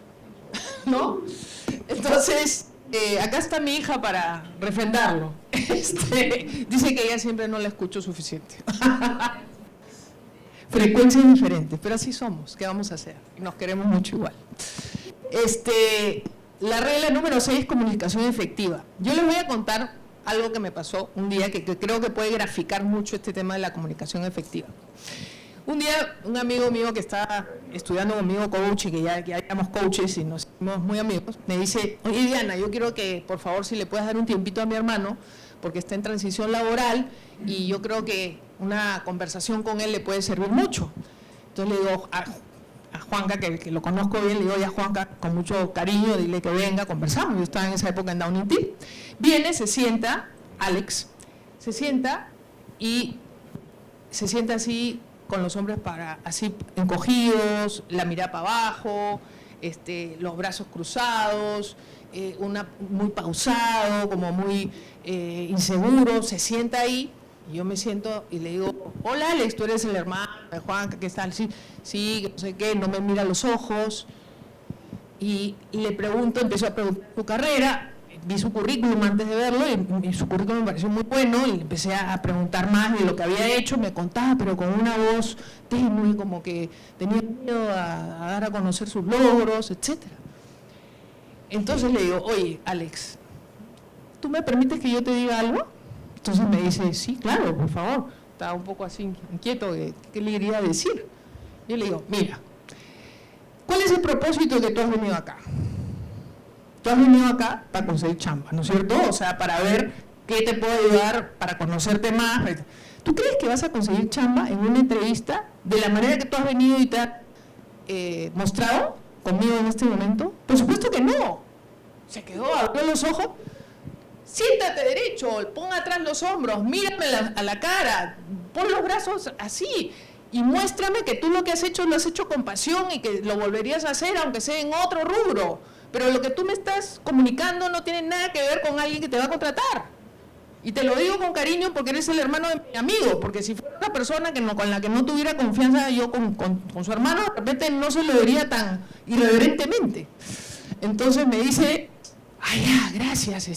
¿no? Entonces, acá está mi hija para refrendarlo. Dice que ella siempre no la escucho suficiente. Frecuencias diferentes, pero así somos. ¿Qué vamos a hacer? Nos queremos mucho igual. La regla número 6, comunicación efectiva. Yo les voy a contar algo que me pasó un día que creo que puede graficar mucho este tema de la comunicación efectiva. Un día, un amigo mío que está estudiando conmigo coaching, que ya éramos coaches y nos hicimos muy amigos, me dice: oye, Diana, yo quiero que, por favor, si le puedes dar un tiempito a mi hermano, porque está en transición laboral y yo creo que una conversación con él le puede servir mucho. Entonces le digo a Juanca, que lo conozco bien, le digo: oye, Juanca, con mucho cariño, dile que venga, conversamos. Yo estaba en esa época en Downing Team. Viene, se sienta, Alex, se sienta así, con los hombros así encogidos, la mirada para abajo, los brazos cruzados, muy pausado, como muy inseguro, se sienta ahí Y yo me siento y le digo, hola Alex, tú eres el hermano de Juan, ¿qué tal? Sí, que no sé qué, no me mira a los ojos. Y le pregunto, empiezo a preguntar su carrera, vi su currículum antes de verlo y su currículum me pareció muy bueno y le empecé a preguntar más de lo que había hecho, me contaba, pero con una voz tenue, como que tenía miedo a dar a conocer sus logros, etc. Entonces le digo, oye, Alex, ¿tú me permites que yo te diga algo? Entonces me dice, sí, claro, por favor. Estaba un poco así inquieto, ¿qué le iría a decir? Yo le digo, mira, ¿cuál es el propósito de que tú has venido acá? Tú has venido acá para conseguir chamba, ¿no es cierto? O sea, para ver qué te puedo ayudar, para conocerte más. ¿Tú crees que vas a conseguir chamba en una entrevista de la manera que tú has venido y te has mostrado conmigo en este momento? Por supuesto que no. Se quedó, abrió los ojos. Siéntate derecho, pon atrás los hombros, mírame a la cara, pon los brazos así y muéstrame que tú lo que has hecho lo has hecho con pasión y que lo volverías a hacer aunque sea en otro rubro. Pero lo que tú me estás comunicando no tiene nada que ver con alguien que te va a contratar. Y te lo digo con cariño porque eres el hermano de mi amigo, porque si fuera una persona con la que no tuviera confianza yo con su hermano, de repente no se lo diría tan irreverentemente. Entonces me dice, ay, gracias,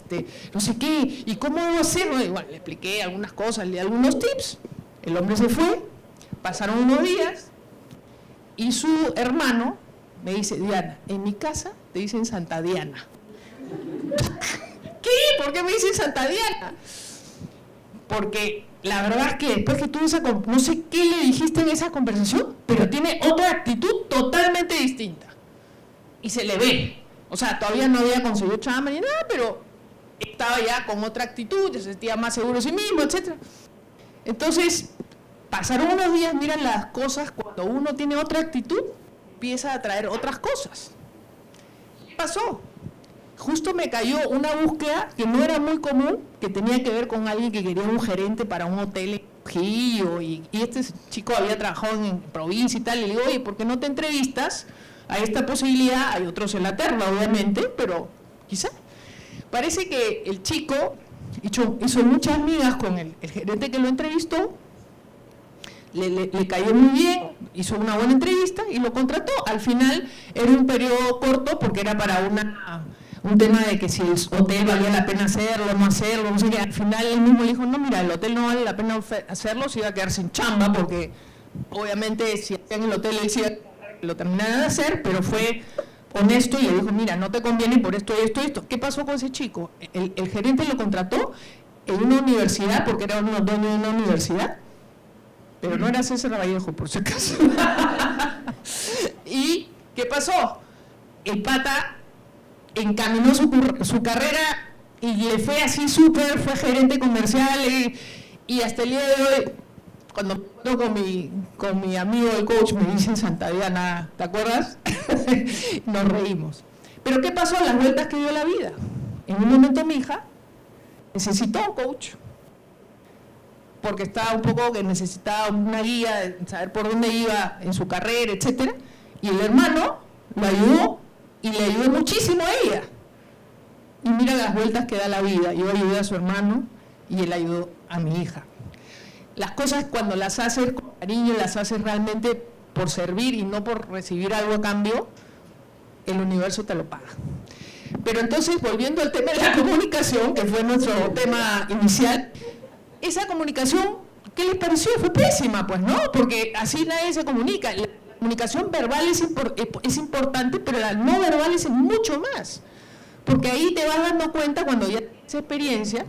no sé qué, ¿y cómo debo hacerlo? Y bueno, le expliqué algunas cosas, le di algunos tips, el hombre se fue, pasaron unos días y su hermano me dice, Diana, en mi casa te dicen Santa Diana. ¿Qué? ¿Por qué me dicen Santa Diana? Porque la verdad es que después que tuve no sé qué le dijiste en esa conversación, pero tiene otra actitud totalmente distinta. Y se le ve. O sea, todavía no había conseguido chamba ni nada, pero estaba ya con otra actitud, se sentía más seguro de sí mismo, etc. Entonces, pasaron unos días, miran las cosas, cuando uno tiene otra actitud, empieza a traer otras cosas. ¿Qué pasó? Justo me cayó una búsqueda que no era muy común, que tenía que ver con alguien que quería un gerente para un hotel en Trujillo, y este chico había trabajado en provincia y tal, y le digo, oye, ¿por qué no te entrevistas a esta posibilidad? Hay otros en la terna, obviamente, pero quizá. Parece que el chico hizo muchas migas con el gerente que lo entrevistó, le cayó muy bien, hizo una buena entrevista y lo contrató. Al final era un periodo corto porque era para un tema de que si el hotel valía la pena hacerlo, no hacerlo, no sé qué. Al final él mismo le dijo, no, mira, el hotel no vale la pena hacerlo, se iba a quedar sin chamba porque obviamente si hacían el hotel él sí iba a lo terminaron de hacer, pero fue honesto y le dijo, mira, no te conviene por esto, esto, esto. ¿Qué pasó con ese chico? El gerente lo contrató en una universidad, porque era un dueño de una universidad, pero no era César Vallejo, por si acaso. ¿Y qué pasó? El pata encaminó su carrera y le fue así súper, fue gerente comercial y hasta el día de hoy, cuando con mi amigo el coach me dicen Santa Diana, ¿te acuerdas? Nos reímos. Pero ¿qué pasó? Las vueltas que dio la vida. En un momento mi hija necesitó un coach, porque estaba un poco que necesitaba una guía, de saber por dónde iba en su carrera, etcétera, y el hermano lo ayudó y le ayudó muchísimo a ella. Y mira las vueltas que da la vida. Yo ayudé a su hermano y él ayudó a mi hija. Las cosas cuando las haces con cariño, las haces realmente por servir y no por recibir algo a cambio, el universo te lo paga. Pero entonces, volviendo al tema de la comunicación, que fue nuestro tema inicial, esa comunicación, ¿qué les pareció? Fue pésima, pues, ¿no? Porque así nadie se comunica. La comunicación verbal es importante, pero la no verbal es mucho más. Porque ahí te vas dando cuenta, cuando ya tienes experiencia,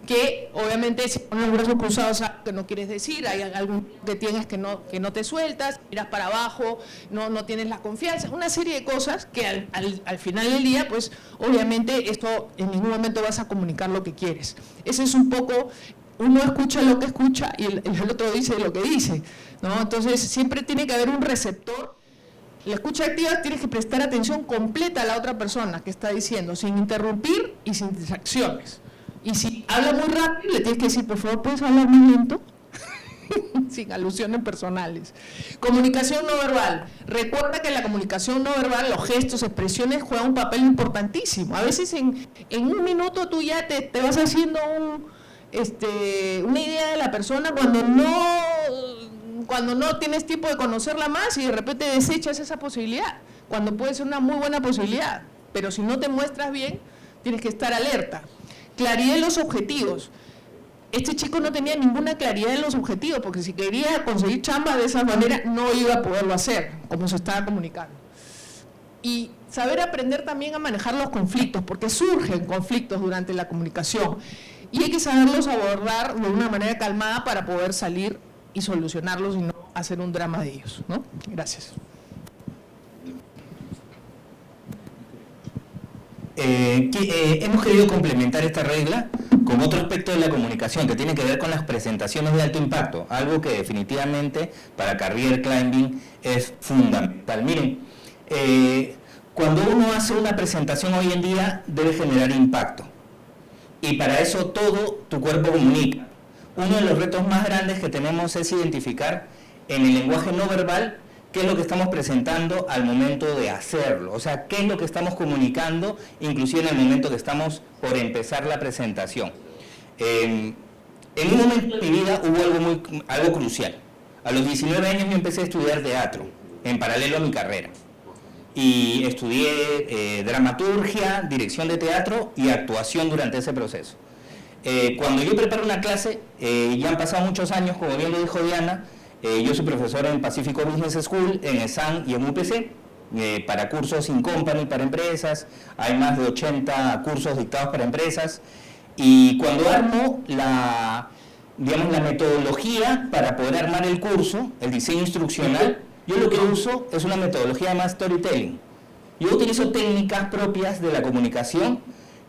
que obviamente si pones los brazos cruzados que no quieres decir, hay algo que tienes que no te sueltas, miras para abajo, no tienes la confianza, una serie de cosas que al final del día, pues obviamente esto en ningún momento vas a comunicar lo que quieres. Ese es un poco, uno escucha lo que escucha y el otro dice lo que dice, ¿no? Entonces siempre tiene que haber un receptor. La escucha activa tienes que prestar atención completa a la otra persona que está diciendo, sin interrumpir y sin distracciones. Y si habla muy rápido, le tienes que decir, por favor, ¿puedes hablar muy lento? Sin alusiones personales. Comunicación no verbal. Recuerda que la comunicación no verbal, los gestos, expresiones, juegan un papel importantísimo. A veces en un minuto tú ya te vas haciendo una idea de la persona cuando no tienes tiempo de conocerla más y de repente desechas esa posibilidad, cuando puede ser una muy buena posibilidad, pero si no te muestras bien, tienes que estar alerta. Claridad en los objetivos. Este chico no tenía ninguna claridad en los objetivos, porque si quería conseguir chamba de esa manera, no iba a poderlo hacer, como se estaba comunicando. Y saber aprender también a manejar los conflictos, porque surgen conflictos durante la comunicación, y hay que saberlos abordar de una manera calmada para poder salir y solucionarlos y no hacer un drama de ellos, ¿no? Gracias. Hemos querido complementar esta regla con otro aspecto de la comunicación que tiene que ver con las presentaciones de alto impacto, algo que definitivamente para Career Climbing es fundamental. Miren, cuando uno hace una presentación hoy en día debe generar impacto, y para eso todo tu cuerpo comunica. Uno de los retos más grandes que tenemos es identificar en el lenguaje no verbal qué es lo que estamos presentando al momento de hacerlo, o sea, qué es lo que estamos comunicando, inclusive en el momento que estamos por empezar la presentación. En un momento de mi vida hubo algo crucial. A los 19 años yo empecé a estudiar teatro, en paralelo a mi carrera. Y estudié dramaturgia, dirección de teatro y actuación durante ese proceso. Cuando yo preparo una clase, ya han pasado muchos años, como bien lo dijo Diana, yo soy profesor en Pacifico Business School, en ESAN y en UPC, para cursos in company para empresas. Hay más de 80 cursos dictados para empresas. Y cuando armo la metodología para poder armar el curso, el diseño instruccional, yo lo que uso es una metodología más storytelling. Yo utilizo técnicas propias de la comunicación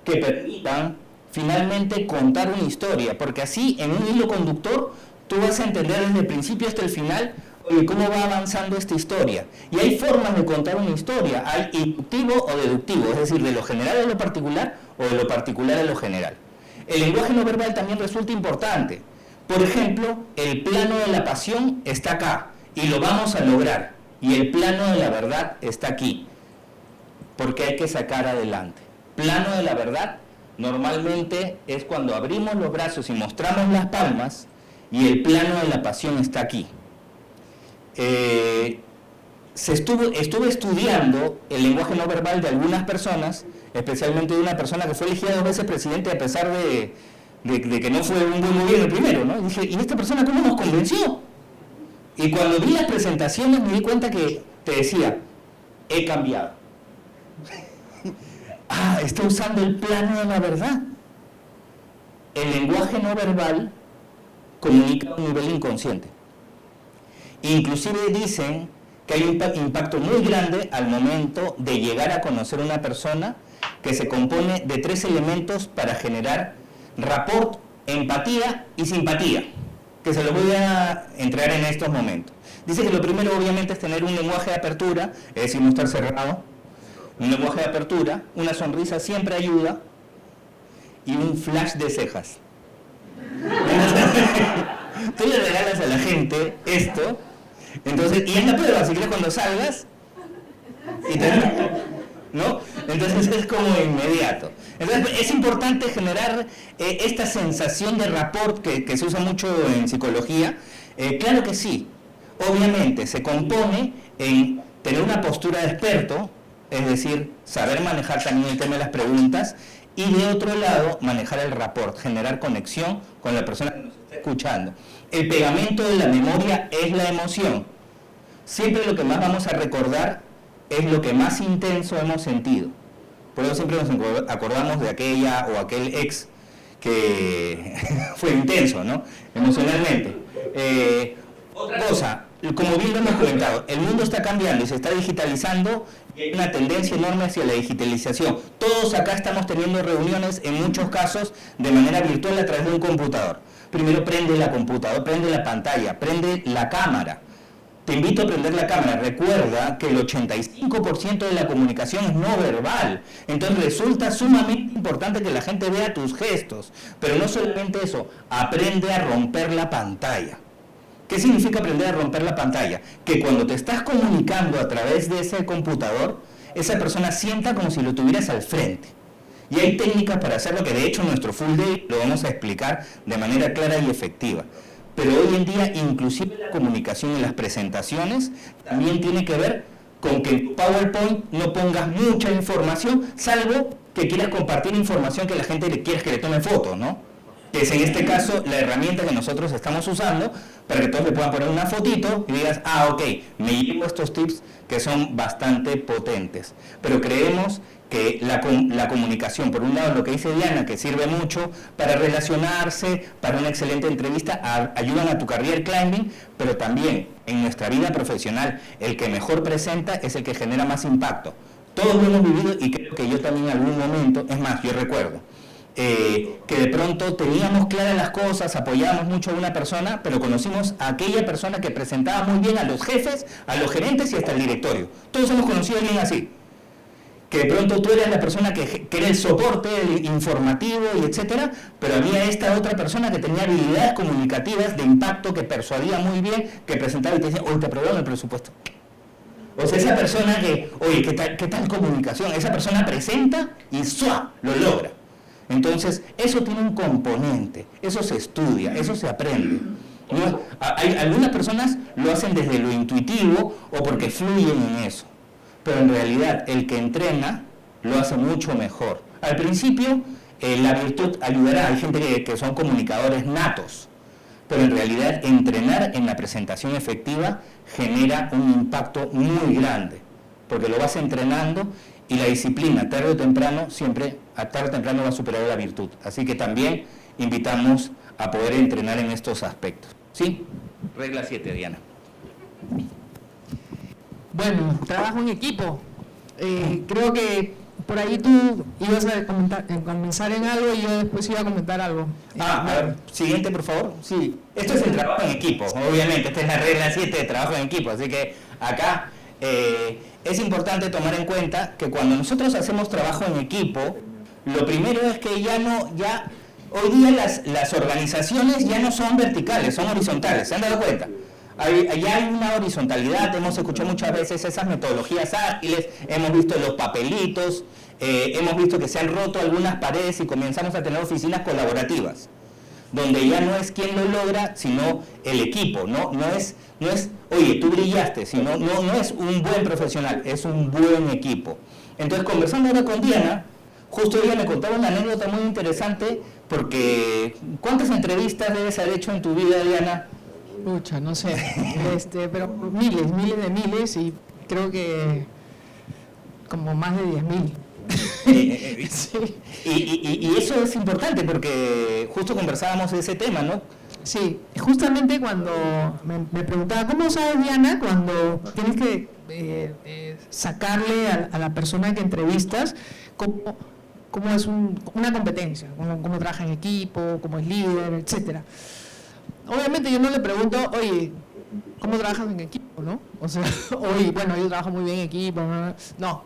que permitan finalmente contar una historia, porque así en un hilo conductor tú vas a entender desde el principio hasta el final cómo va avanzando esta historia. Y hay formas de contar una historia, hay inductivo o deductivo, es decir, de lo general a lo particular o de lo particular a lo general. El lenguaje no verbal también resulta importante. Por ejemplo, el plano de la pasión está acá y lo vamos a lograr, y el plano de la verdad está aquí, porque hay que sacar adelante. Plano de la verdad normalmente es cuando abrimos los brazos y mostramos las palmas, y el plano de la pasión está aquí. Estuve estudiando el lenguaje no verbal de algunas personas, especialmente de una persona que fue elegida 2 veces presidente a pesar de que no fue un buen gobierno primero, ¿no? Y dije, ¿y esta persona cómo nos convenció? Y cuando vi las presentaciones me di cuenta que te decía, he cambiado. Está usando el plano de la verdad. El lenguaje no verbal comunica a un nivel inconsciente. Inclusive dicen que hay un impacto muy grande al momento de llegar a conocer a una persona, que se compone de 3 elementos para generar rapport, empatía y simpatía, que se los voy a entregar en estos momentos. Dice que lo primero obviamente es tener un lenguaje de apertura, es decir, no estar cerrado, un lenguaje de apertura, una sonrisa siempre ayuda, y un flash de cejas. Tú le regalas a la gente esto, entonces, y es la prueba, si quieres cuando salgas, ¿no? Entonces es como inmediato. Entonces es importante generar esta sensación de rapport que se usa mucho en psicología. Claro que sí, obviamente se compone en tener una postura de experto, es decir, saber manejar también el tema de las preguntas, y de otro lado manejar el rapport, generar conexión con la persona que nos está escuchando. El pegamento de la memoria es la emoción. Siempre lo que más vamos a recordar es lo que más intenso hemos sentido. Por eso siempre nos acordamos de aquella o aquel ex que fue intenso, ¿no? Emocionalmente. Otra cosa, como bien lo hemos comentado, el mundo está cambiando y se está digitalizando, y hay una tendencia enorme hacia la digitalización. Todos acá estamos teniendo reuniones, en muchos casos, de manera virtual a través de un computador. Primero prende la computadora, prende la pantalla, prende la cámara. Te invito a prender la cámara. Recuerda que el 85% de la comunicación es no verbal. Entonces resulta sumamente importante que la gente vea tus gestos. Pero no solamente eso, aprende a romper la pantalla. ¿Qué significa aprender a romper la pantalla? Que cuando te estás comunicando a través de ese computador, esa persona sienta como si lo tuvieras al frente. Y hay técnicas para hacerlo que de hecho en nuestro Full Day lo vamos a explicar de manera clara y efectiva. Pero hoy en día, inclusive la comunicación en las presentaciones también tiene que ver con que en PowerPoint no pongas mucha información, salvo que quieras compartir información que la gente le quiere que le tome fotos, ¿no? Que es en este caso la herramienta que nosotros estamos usando para que todos le puedan poner una fotito y digas, ok, me llevo estos tips que son bastante potentes. Pero creemos que la comunicación, por un lado lo que dice Diana, que sirve mucho para relacionarse, para una excelente entrevista, ayudan a tu career climbing, pero también en nuestra vida profesional, el que mejor presenta es el que genera más impacto. Todos lo hemos vivido y creo que yo también en algún momento, es más, yo recuerdo, que de pronto teníamos claras las cosas, apoyábamos mucho a una persona, pero conocimos a aquella persona que presentaba muy bien a los jefes, a los gerentes y hasta al directorio. Todos hemos conocido a alguien así. Que de pronto tú eres la persona que era el soporte el informativo y etcétera, pero había esta otra persona que tenía habilidades comunicativas de impacto, que persuadía muy bien, que presentaba y te decía, oye, te aprobaron el presupuesto. O sea, esa persona que, oye, ¿qué tal comunicación? Esa persona presenta y ¡suá! Lo logra. Entonces, eso tiene un componente, eso se estudia, eso se aprende. ¿No? Algunas personas lo hacen desde lo intuitivo o porque fluyen en eso. Pero en realidad el que entrena lo hace mucho mejor. Al principio la virtud ayudará, hay gente que son comunicadores natos, pero en realidad entrenar en la presentación efectiva genera un impacto muy grande, porque lo vas entrenando y la disciplina tarde o temprano va a superar la virtud. Así que también invitamos a poder entrenar en estos aspectos. ¿Sí? Regla 7, Diana. Bueno, trabajo en equipo. Creo que por ahí tú ibas a comenzar en algo y yo después iba a comentar algo. A ver, siguiente, por favor. Sí, esto es el trabajo en equipo, obviamente. Esta es la regla 7 de trabajo en equipo. Así que acá es importante tomar en cuenta que cuando nosotros hacemos trabajo en equipo, lo primero es que hoy día las organizaciones ya no son verticales, son horizontales. ¿Se han dado cuenta? Ya hay una horizontalidad, hemos escuchado muchas veces esas metodologías ágiles, hemos visto los papelitos, hemos visto que se han roto algunas paredes y comenzamos a tener oficinas colaborativas, donde ya no es quien lo logra, sino el equipo, no es oye, tú brillaste, sino no es un buen profesional, es un buen equipo. Entonces, conversando ahora con Diana, justo ella me contaba una anécdota muy interesante, porque ¿cuántas entrevistas debes haber hecho en tu vida, Diana? Mucha, no sé, pero miles de miles y creo que como más de 10.000. Sí. Y eso es importante porque justo conversábamos de ese tema, ¿no? Sí, justamente cuando me preguntaba, ¿cómo sabes, Diana, cuando tienes que sacarle a la persona que entrevistas cómo es una competencia, cómo trabaja en equipo, cómo es líder, etcétera? Obviamente yo no le pregunto, oye, ¿cómo trabajas en equipo, no? O sea, oye, bueno, yo trabajo muy bien en equipo, no.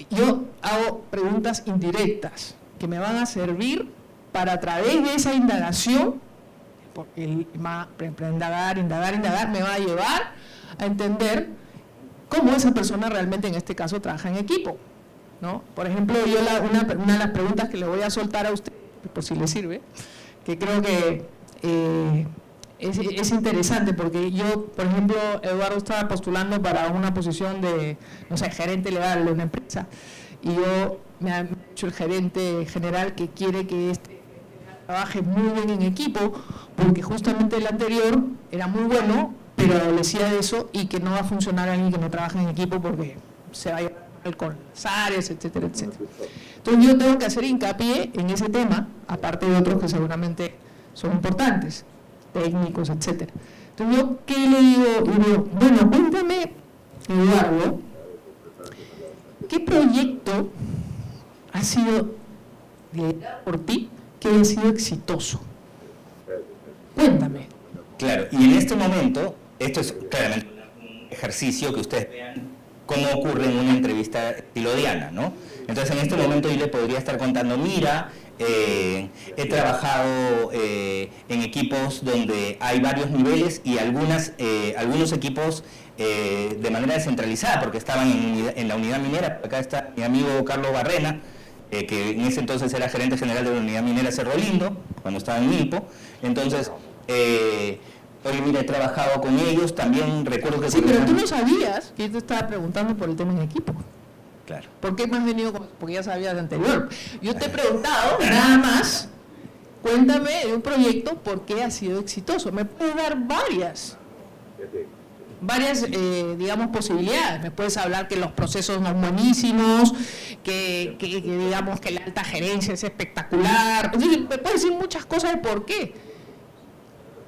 Yo hago preguntas indirectas que me van a servir para, a través de esa indagación, porque indagar, me va a llevar a entender cómo esa persona realmente en este caso trabaja en equipo, ¿no? Por ejemplo, yo una de las preguntas que le voy a soltar a usted, por si le sirve, que creo que es interesante, porque yo, por ejemplo, Eduardo estaba postulando para una posición de, no sé, gerente legal de una empresa, y me ha dicho el gerente general que quiere que trabaje muy bien en equipo, porque justamente el anterior era muy bueno, pero adolecía de eso, y que no va a funcionar alguien que no trabaja en equipo porque se va a llevar con las áreas, etcétera, etcétera. Entonces yo tengo que hacer hincapié en ese tema, aparte de otros que seguramente son importantes, técnicos, etcétera. Entonces yo, ¿qué le digo? Bueno, cuéntame, Eduardo, ¿qué proyecto ha sido liderado por ti que haya sido exitoso? Cuéntame. Claro, y en este momento, esto es claramente un ejercicio que ustedes vean cómo ocurre en una entrevista estilo Diana, ¿no? Entonces en este momento yo le podría estar contando, mira, he trabajado en equipos donde hay varios niveles y algunos equipos de manera descentralizada, porque estaban en la unidad minera. Acá está mi amigo Carlos Barrena, que en ese entonces era gerente general de la unidad minera Cerro Lindo, cuando estaba en Milpo. Entonces, oye, mira, he trabajado con ellos, también recuerdo que... Sí, pero tú no sabías que yo te estaba preguntando por el tema en equipo. Claro. ¿Por qué me has venido? Porque ya sabías de anterior. Yo te he preguntado, nada más, cuéntame de un proyecto, ¿por qué ha sido exitoso? Me puedes dar varias, digamos, posibilidades. Me puedes hablar que los procesos son buenísimos, que digamos que la alta gerencia es espectacular. Entonces, me puedes decir muchas cosas de por qué.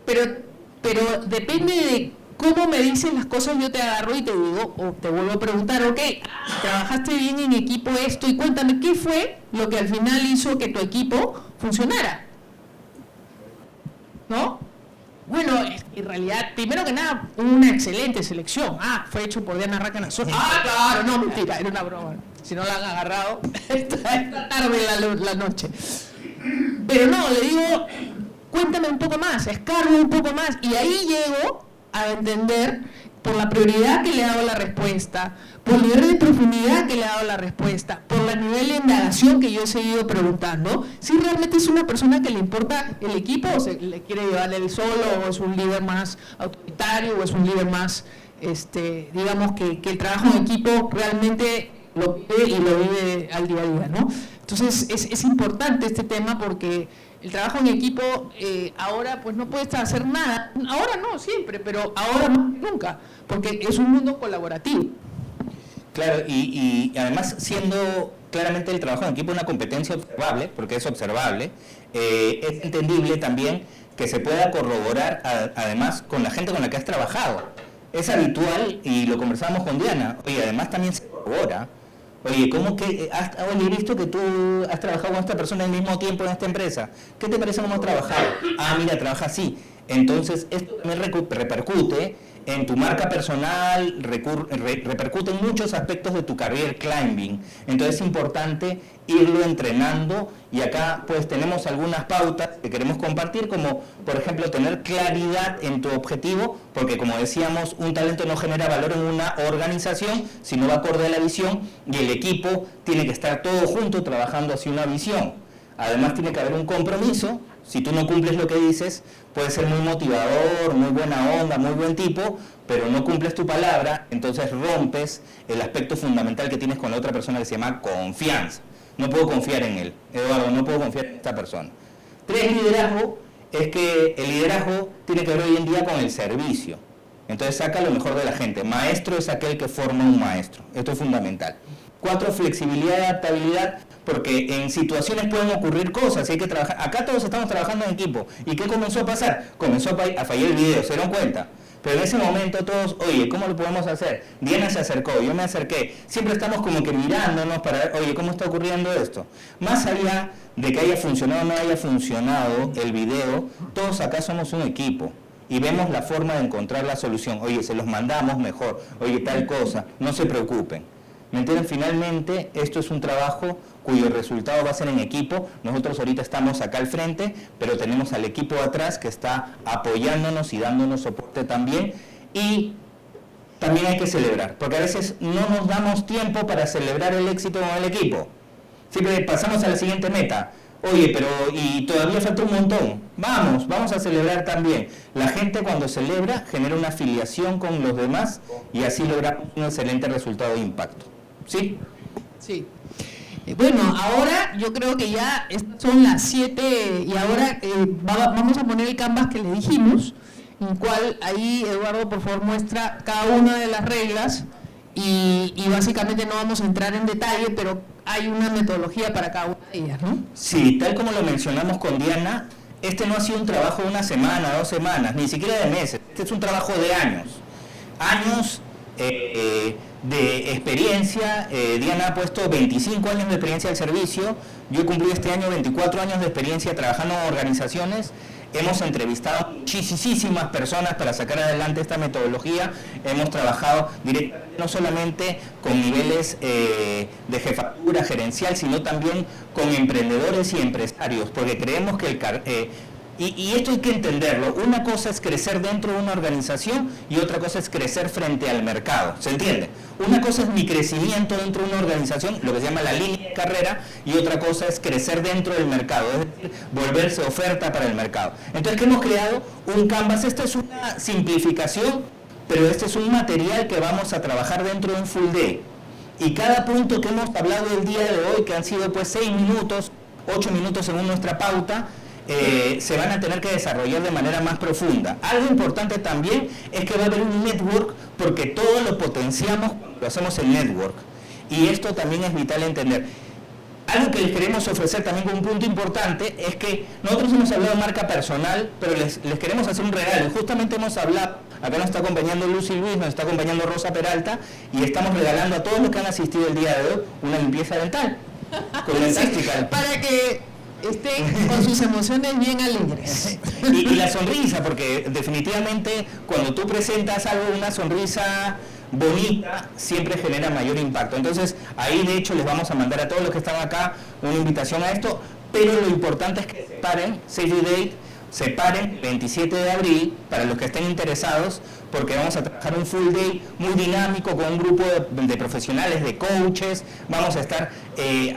Pero depende de cómo me dicen las cosas, yo te agarro y te digo, o te vuelvo a preguntar, ok, trabajaste bien en equipo esto, y cuéntame, ¿qué fue lo que al final hizo que tu equipo funcionara? ¿No? Bueno, en realidad, primero que nada, una excelente selección. Fue hecho por Diana Raca Nación. Claro, no, mentira, era una broma. Si no la han agarrado, esta tarde la noche. Pero no, le digo, cuéntame un poco más, escargo un poco más, y ahí llego a entender por la prioridad que le he dado la respuesta, por el nivel de profundidad que le he dado la respuesta, por el nivel de indagación que yo he seguido preguntando, si realmente es una persona que le importa el equipo, o se le quiere llevar él solo, o es un líder más autoritario, o es un líder más, digamos, que el trabajo en equipo realmente lo vive y lo vive al día a día, ¿no? Entonces es importante este tema porque el trabajo en equipo ahora pues no puedes hacer nada, ahora no, siempre, pero ahora más que nunca, porque es un mundo colaborativo. Claro, y además siendo claramente el trabajo en equipo una competencia observable, porque es observable, es entendible también que se pueda corroborar además con la gente con la que has trabajado. Es habitual, y lo conversábamos con Diana, oye, además también se corrobora. Oye, ¿cómo que he visto que tú has trabajado con esta persona al mismo tiempo en esta empresa? ¿Qué te parece cómo has trabajado? Mira, trabaja así. Entonces, esto también repercute en tu marca personal, repercute en muchos aspectos de tu career climbing. Entonces, es importante irlo entrenando, y acá pues tenemos algunas pautas que queremos compartir, como por ejemplo tener claridad en tu objetivo, porque como decíamos, un talento no genera valor en una organización si no va acorde a la visión, y el equipo tiene que estar todo junto trabajando hacia una visión. Además tiene que haber un compromiso. Si tú no cumples lo que dices, puede ser muy motivador, muy buena onda, muy buen tipo, pero no cumples tu palabra, entonces rompes el aspecto fundamental que tienes con la otra persona, que se llama confianza. No puedo confiar en él, Eduardo, no puedo confiar en esta persona. 3, liderazgo, es que el liderazgo tiene que ver hoy en día con el servicio. Entonces saca lo mejor de la gente. Maestro es aquel que forma un maestro. Esto es fundamental. 4, flexibilidad y adaptabilidad, porque en situaciones pueden ocurrir cosas y hay que trabajar. Acá todos estamos trabajando en equipo. ¿Y qué comenzó a pasar? Comenzó a fallar el video, ¿se dieron cuenta? Pero en ese momento todos, oye, ¿cómo lo podemos hacer? Diana se acercó, yo me acerqué. Siempre estamos como que mirándonos para ver, oye, ¿cómo está ocurriendo esto? Más allá de que haya funcionado o no haya funcionado el video, todos acá somos un equipo y vemos la forma de encontrar la solución. Oye, se los mandamos mejor, oye, tal cosa, no se preocupen. ¿Me entienden? Finalmente, esto es un trabajo cuyo resultado va a ser en equipo. Nosotros ahorita estamos acá al frente, pero tenemos al equipo atrás que está apoyándonos y dándonos soporte también. Y también hay que celebrar, porque a veces no nos damos tiempo para celebrar el éxito con el equipo. Siempre pasamos a la siguiente meta. Oye, pero y todavía falta un montón. Vamos a celebrar también. La gente cuando celebra genera una afiliación con los demás y así logramos un excelente resultado de impacto. ¿Sí? Sí. Bueno, ahora yo creo que ya son las 7 y ahora vamos a poner el canvas que le dijimos, en el cual ahí Eduardo por favor muestra cada una de las reglas y básicamente no vamos a entrar en detalle, pero hay una metodología para cada una de ellas, ¿no? Sí, tal como lo mencionamos con Diana, este no ha sido un trabajo de una semana, 2 semanas, ni siquiera de meses, este es un trabajo de años. Años de experiencia. Diana ha puesto 25 años de experiencia al servicio, yo cumplí este año 24 años de experiencia trabajando en organizaciones. Hemos entrevistado muchísimas personas para sacar adelante esta metodología. Hemos trabajado directamente, no solamente con niveles de jefatura gerencial, sino también con emprendedores y empresarios, porque creemos que Y esto hay que entenderlo. Una cosa es crecer dentro de una organización y otra cosa es crecer frente al mercado. ¿Se entiende? Una cosa es mi crecimiento dentro de una organización, lo que se llama la línea de carrera, y otra cosa es crecer dentro del mercado, es decir, volverse oferta para el mercado. Entonces, ¿qué hemos creado? Un Canvas. Esta es una simplificación, pero este es un material que vamos a trabajar dentro de un full day. Y cada punto que hemos hablado el día de hoy, que han sido pues 6 minutos, 8 minutos según nuestra pauta, se van a tener que desarrollar de manera más profunda. Algo importante también es que va a haber un network, porque todo lo potenciamos cuando lo hacemos en network. Y esto también es vital entender. Algo que les queremos ofrecer también como un punto importante es que nosotros hemos hablado de marca personal, pero les queremos hacer un regalo. Justamente hemos hablado, acá nos está acompañando Lucy Luis, nos está acompañando Rosa Peralta, y estamos regalando a todos los que han asistido el día de hoy una limpieza dental con Dentastical. Para que estén con sus emociones bien alegres. Y la sonrisa, porque definitivamente cuando tú presentas algo, una sonrisa bonita siempre genera mayor impacto. Entonces ahí de hecho les vamos a mandar a todos los que están acá una invitación a esto, pero lo importante es que separen Save the Date, separen el 27 de abril para los que estén interesados, porque vamos a trabajar un full day muy dinámico con un grupo de profesionales, de coaches. Vamos a estar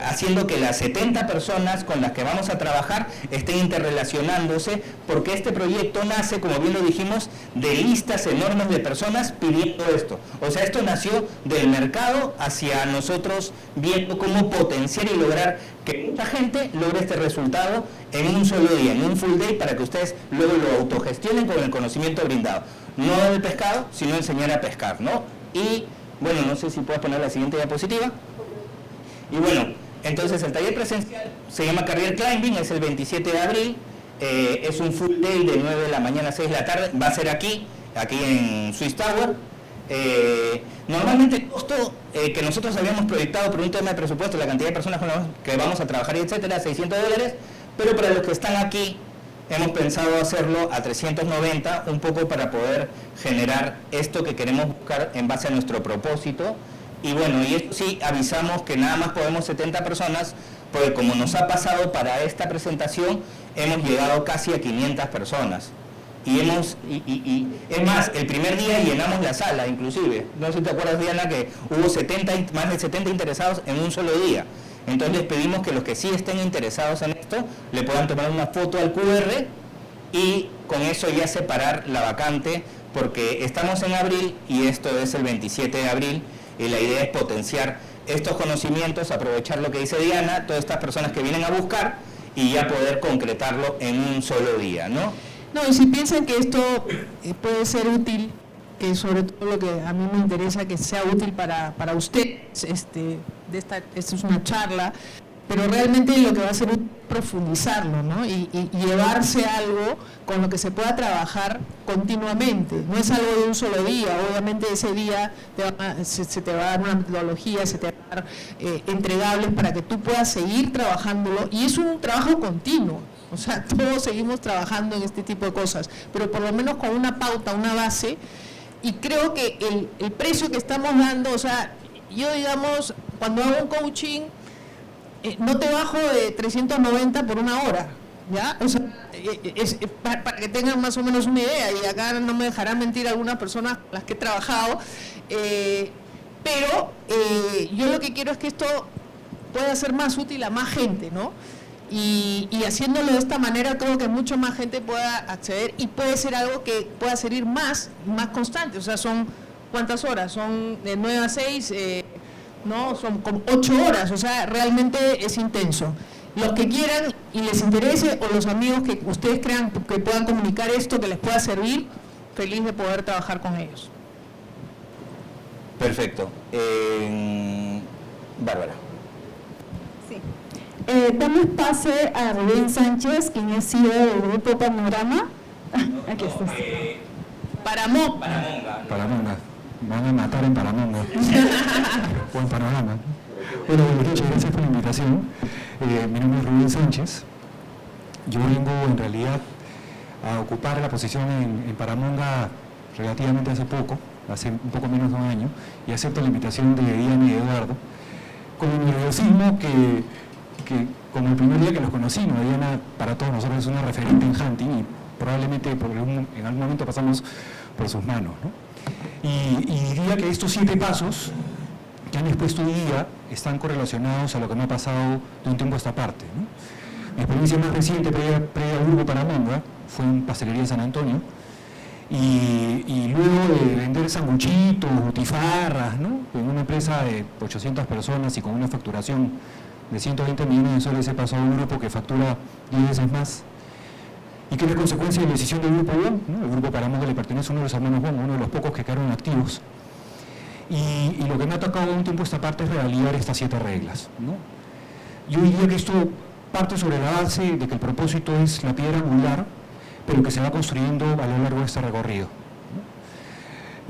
haciendo que las 70 personas con las que vamos a trabajar estén interrelacionándose, porque este proyecto nace, como bien lo dijimos, de listas enormes de personas pidiendo esto. O sea, esto nació del mercado hacia nosotros viendo cómo potenciar y lograr que mucha gente logre este resultado en un solo día, en un full day, para que ustedes luego lo autogestionen con el conocimiento brindado. No del pescado, sino enseñar a pescar, ¿no? Y, bueno, no sé si puedes poner la siguiente diapositiva. Y bueno, entonces el taller presencial se llama Career Climbing, es el 27 de abril, es un full day de 9 de la mañana a 6 de la tarde, va a ser aquí en Swiss Tower. Normalmente el costo que nosotros habíamos proyectado por un tema de presupuesto, la cantidad de personas con las que vamos a trabajar, etcétera, $600, pero para los que están aquí, hemos pensado hacerlo a 390, un poco para poder generar esto que queremos buscar en base a nuestro propósito. Y bueno, y esto sí, avisamos que nada más podemos 70 personas, porque como nos ha pasado para esta presentación, hemos llegado casi a 500 personas. Y es más, el primer día llenamos la sala, inclusive. No sé si te acuerdas, Diana, que hubo más de 70 interesados en un solo día. Entonces les pedimos que los que sí estén interesados en esto le puedan tomar una foto al QR y con eso ya separar la vacante, porque estamos en abril y esto es el 27 de abril y la idea es potenciar estos conocimientos, aprovechar lo que dice Diana, todas estas personas que vienen a buscar y ya poder concretarlo en un solo día, ¿no? No, y si piensan que esto puede ser útil, que sobre todo lo que a mí me interesa que sea útil para ustedes, esta es una charla, pero realmente lo que va a hacer es profundizarlo, ¿no? Y llevarse algo con lo que se pueda trabajar continuamente. No es algo de un solo día, obviamente ese día se te va a dar una metodología, se te va a dar entregables para que tú puedas seguir trabajándolo, y es un trabajo continuo. O sea, todos seguimos trabajando en este tipo de cosas, pero por lo menos con una pauta, una base. Y creo que el precio que estamos dando, o sea, yo digamos, cuando hago un coaching, no te bajo de 390 por una hora, ¿ya? O sea, para que tengan más o menos una idea, y acá no me dejarán mentir algunas personas con las que he trabajado, pero yo lo que quiero es que esto pueda ser más útil a más gente, ¿no? Y haciéndolo de esta manera creo que mucho más gente pueda acceder, y puede ser algo que pueda servir más constante. O sea, son ¿cuántas horas? Son de 9 a 6, no, son como 8 horas, o sea, realmente es intenso. Los que quieran y les interese, o los amigos que ustedes crean que puedan comunicar esto, que les pueda servir, feliz de poder trabajar con ellos. Perfecto. Bárbara. Damos pase a Rubén Sánchez, quien es CEO del Grupo Panorama. Aquí estás. Paramonga. Van a matar en Paramonga. O en Panorama. Bueno, muchas gracias por la invitación. Mi nombre es Rubén Sánchez. Yo vengo en realidad a ocupar la posición en Paramonga relativamente hace poco, hace un poco menos de un año, y acepto la invitación de Diana y Eduardo, con el nerviosismo que que como el primer día que los conocí, ¿no? Diana para todos nosotros es una referente en hunting y probablemente en algún momento pasamos por sus manos, ¿no? Y diría que estos 7 pasos que han expuesto hoy día están correlacionados a lo que me ha pasado de un tiempo a esta parte, ¿no? Mi experiencia más reciente, previa al Grupo Paramonga, fue en Pastelería de San Antonio, y luego de vender sanguchitos, butifarras, ¿no? En una empresa de 800 personas y con una facturación de 120 millones de soles, he pasado a un grupo que factura 10 veces más, y que es la consecuencia de la decisión del Grupo Wong, ¿no? El Grupo Paramonga le pertenece a uno de los hermanos Wong, uno de los pocos que quedaron activos, y lo que me ha tocado de un tiempo a esta parte es revalidar estas 7 reglas, ¿no? Yo diría que esto parte sobre la base de que el propósito es la piedra angular, pero que se va construyendo a lo largo de este recorrido,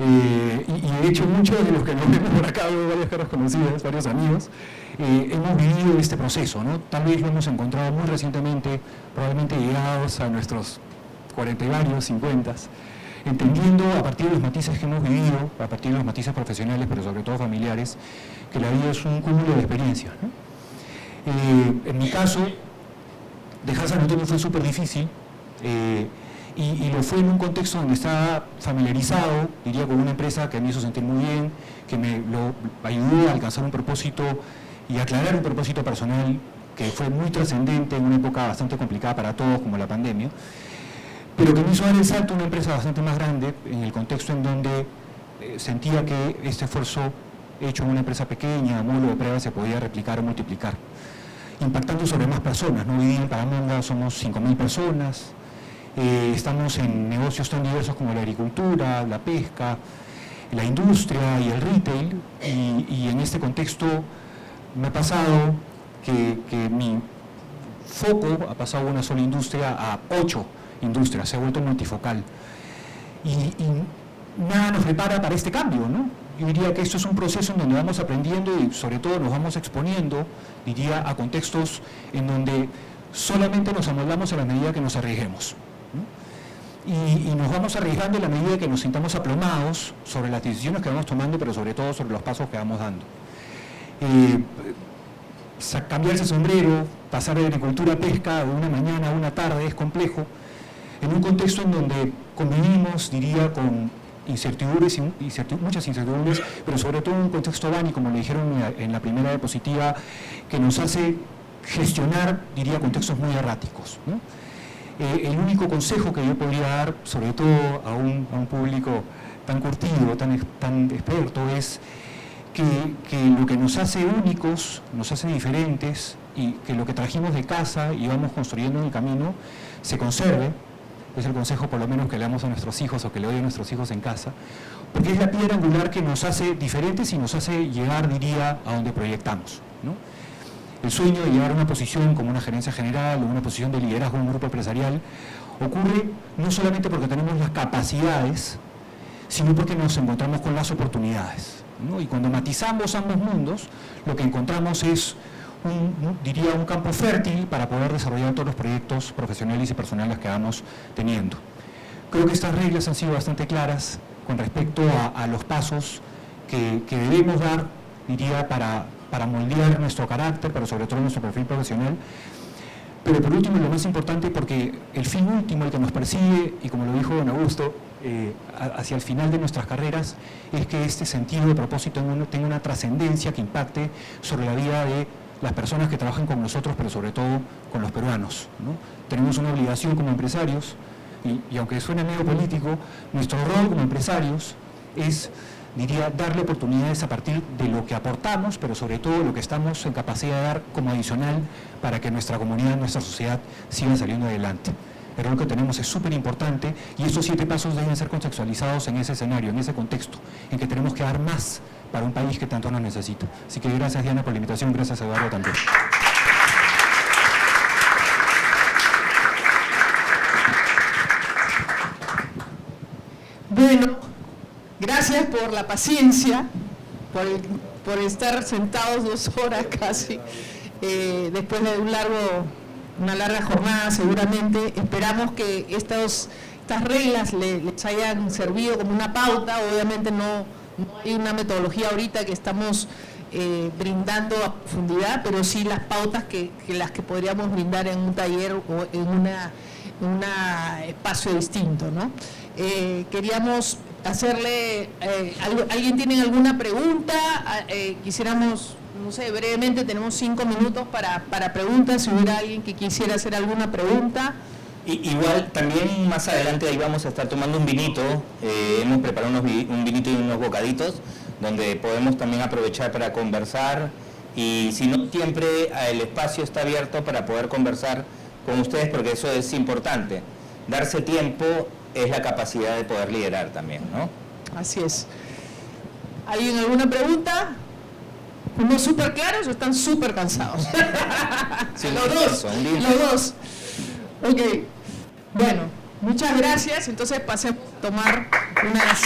¿no? Y de hecho muchos de los que nos vemos por acá, varias caras conocidas, varios amigos, hemos vivido este proceso, ¿no? Tal vez lo hemos encontrado muy recientemente, probablemente llegados a nuestros 40 y varios, 50, entendiendo a partir de los matices que hemos vivido, a partir de los matices profesionales, pero sobre todo familiares, que la vida es un cúmulo de experiencias, ¿no? En mi caso, dejar San Antonio fue súper difícil, y lo fue en un contexto donde estaba familiarizado, diría, con una empresa que me hizo sentir muy bien, que me lo ayudó a alcanzar un propósito y aclarar un propósito personal que fue muy trascendente en una época bastante complicada para todos, como la pandemia, pero que me hizo dar el salto a una empresa bastante más grande, en el contexto en donde sentía que este esfuerzo hecho en una empresa pequeña, a modo de prueba, se podía replicar o multiplicar, impactando sobre más personas, ¿no? Hoy día en Paramonga somos 5.000 personas, estamos en negocios tan diversos como la agricultura, la pesca, la industria y el retail, y en este contexto me ha pasado que mi foco ha pasado de una sola industria a 8 industrias, se ha vuelto multifocal. Y nada nos prepara para este cambio, ¿no? Yo diría que esto es un proceso en donde vamos aprendiendo y sobre todo nos vamos exponiendo, diría, a contextos en donde solamente nos amoldamos a la medida que nos arriesguemos, ¿no? Y nos vamos arriesgando en la medida que nos sintamos aplomados sobre las decisiones que vamos tomando, pero sobre todo sobre los pasos que vamos dando. Cambiarse el sombrero, pasar de agricultura a pesca de una mañana a una tarde es complejo, en un contexto en donde convivimos, diría, con incertidumbres, muchas incertidumbres, pero sobre todo en un contexto Bani, como le dijeron en la primera diapositiva, que nos hace gestionar, diría, contextos muy erráticos, ¿no? El único consejo que yo podría dar, sobre todo a un público tan curtido, tan experto, es que lo que nos hace únicos, nos hace diferentes, y que lo que trajimos de casa y vamos construyendo en el camino, se conserve. Es el consejo por lo menos que le damos a nuestros hijos o que le doy a nuestros hijos en casa, porque es la piedra angular que nos hace diferentes y nos hace llegar, diría, a donde proyectamos, ¿no? El sueño de llegar a una posición como una gerencia general o una posición de liderazgo en un grupo empresarial ocurre no solamente porque tenemos las capacidades, sino porque nos encontramos con las oportunidades, ¿no? Y cuando matizamos ambos mundos, lo que encontramos es diría, un campo fértil para poder desarrollar todos los proyectos profesionales y personales que vamos teniendo. Creo que estas reglas han sido bastante claras con respecto a los pasos que debemos dar, diría, para moldear nuestro carácter, pero sobre todo nuestro perfil profesional. Pero por último, lo más importante, porque el fin último, el que nos persigue, y como lo dijo don Augusto, hacia el final de nuestras carreras, es que este sentido de propósito tenga una trascendencia que impacte sobre la vida de las personas que trabajan con nosotros, pero sobre todo con los peruanos, ¿no? Tenemos una obligación como empresarios, y aunque suene medio político, nuestro rol como empresarios es, diría, darle oportunidades a partir de lo que aportamos, pero sobre todo lo que estamos en capacidad de dar como adicional para que nuestra comunidad, nuestra sociedad siga saliendo adelante. El rol que tenemos es súper importante y estos 7 pasos deben ser contextualizados en ese escenario, en ese contexto, en que tenemos que dar más para un país que tanto nos necesita. Así que gracias, Diana, por la invitación, gracias, Eduardo, también. Bueno, gracias por la paciencia, por estar sentados 2 horas casi, después de una larga jornada seguramente. Esperamos que estas reglas les hayan servido como una pauta. Obviamente no hay una metodología ahorita que estamos brindando a profundidad, pero sí las pautas que las que podríamos brindar en un taller o en un espacio distinto, ¿no? Queríamos hacerle, ¿alguien tiene alguna pregunta? Quisiéramos, no sé, brevemente, tenemos 5 minutos para preguntas, si hubiera alguien que quisiera hacer alguna pregunta. Igual, también más adelante ahí vamos a estar tomando un vinito, hemos preparado un vinito y unos bocaditos, donde podemos también aprovechar para conversar, y si no, siempre el espacio está abierto para poder conversar con ustedes, porque eso es importante. Darse tiempo es la capacidad de poder liderar también, ¿no? Así es. ¿Alguien alguna pregunta? ¿Unos súper claros o están súper cansados? Sí, los dos. Ok. Bueno, muchas gracias. Entonces pasemos a tomar unas...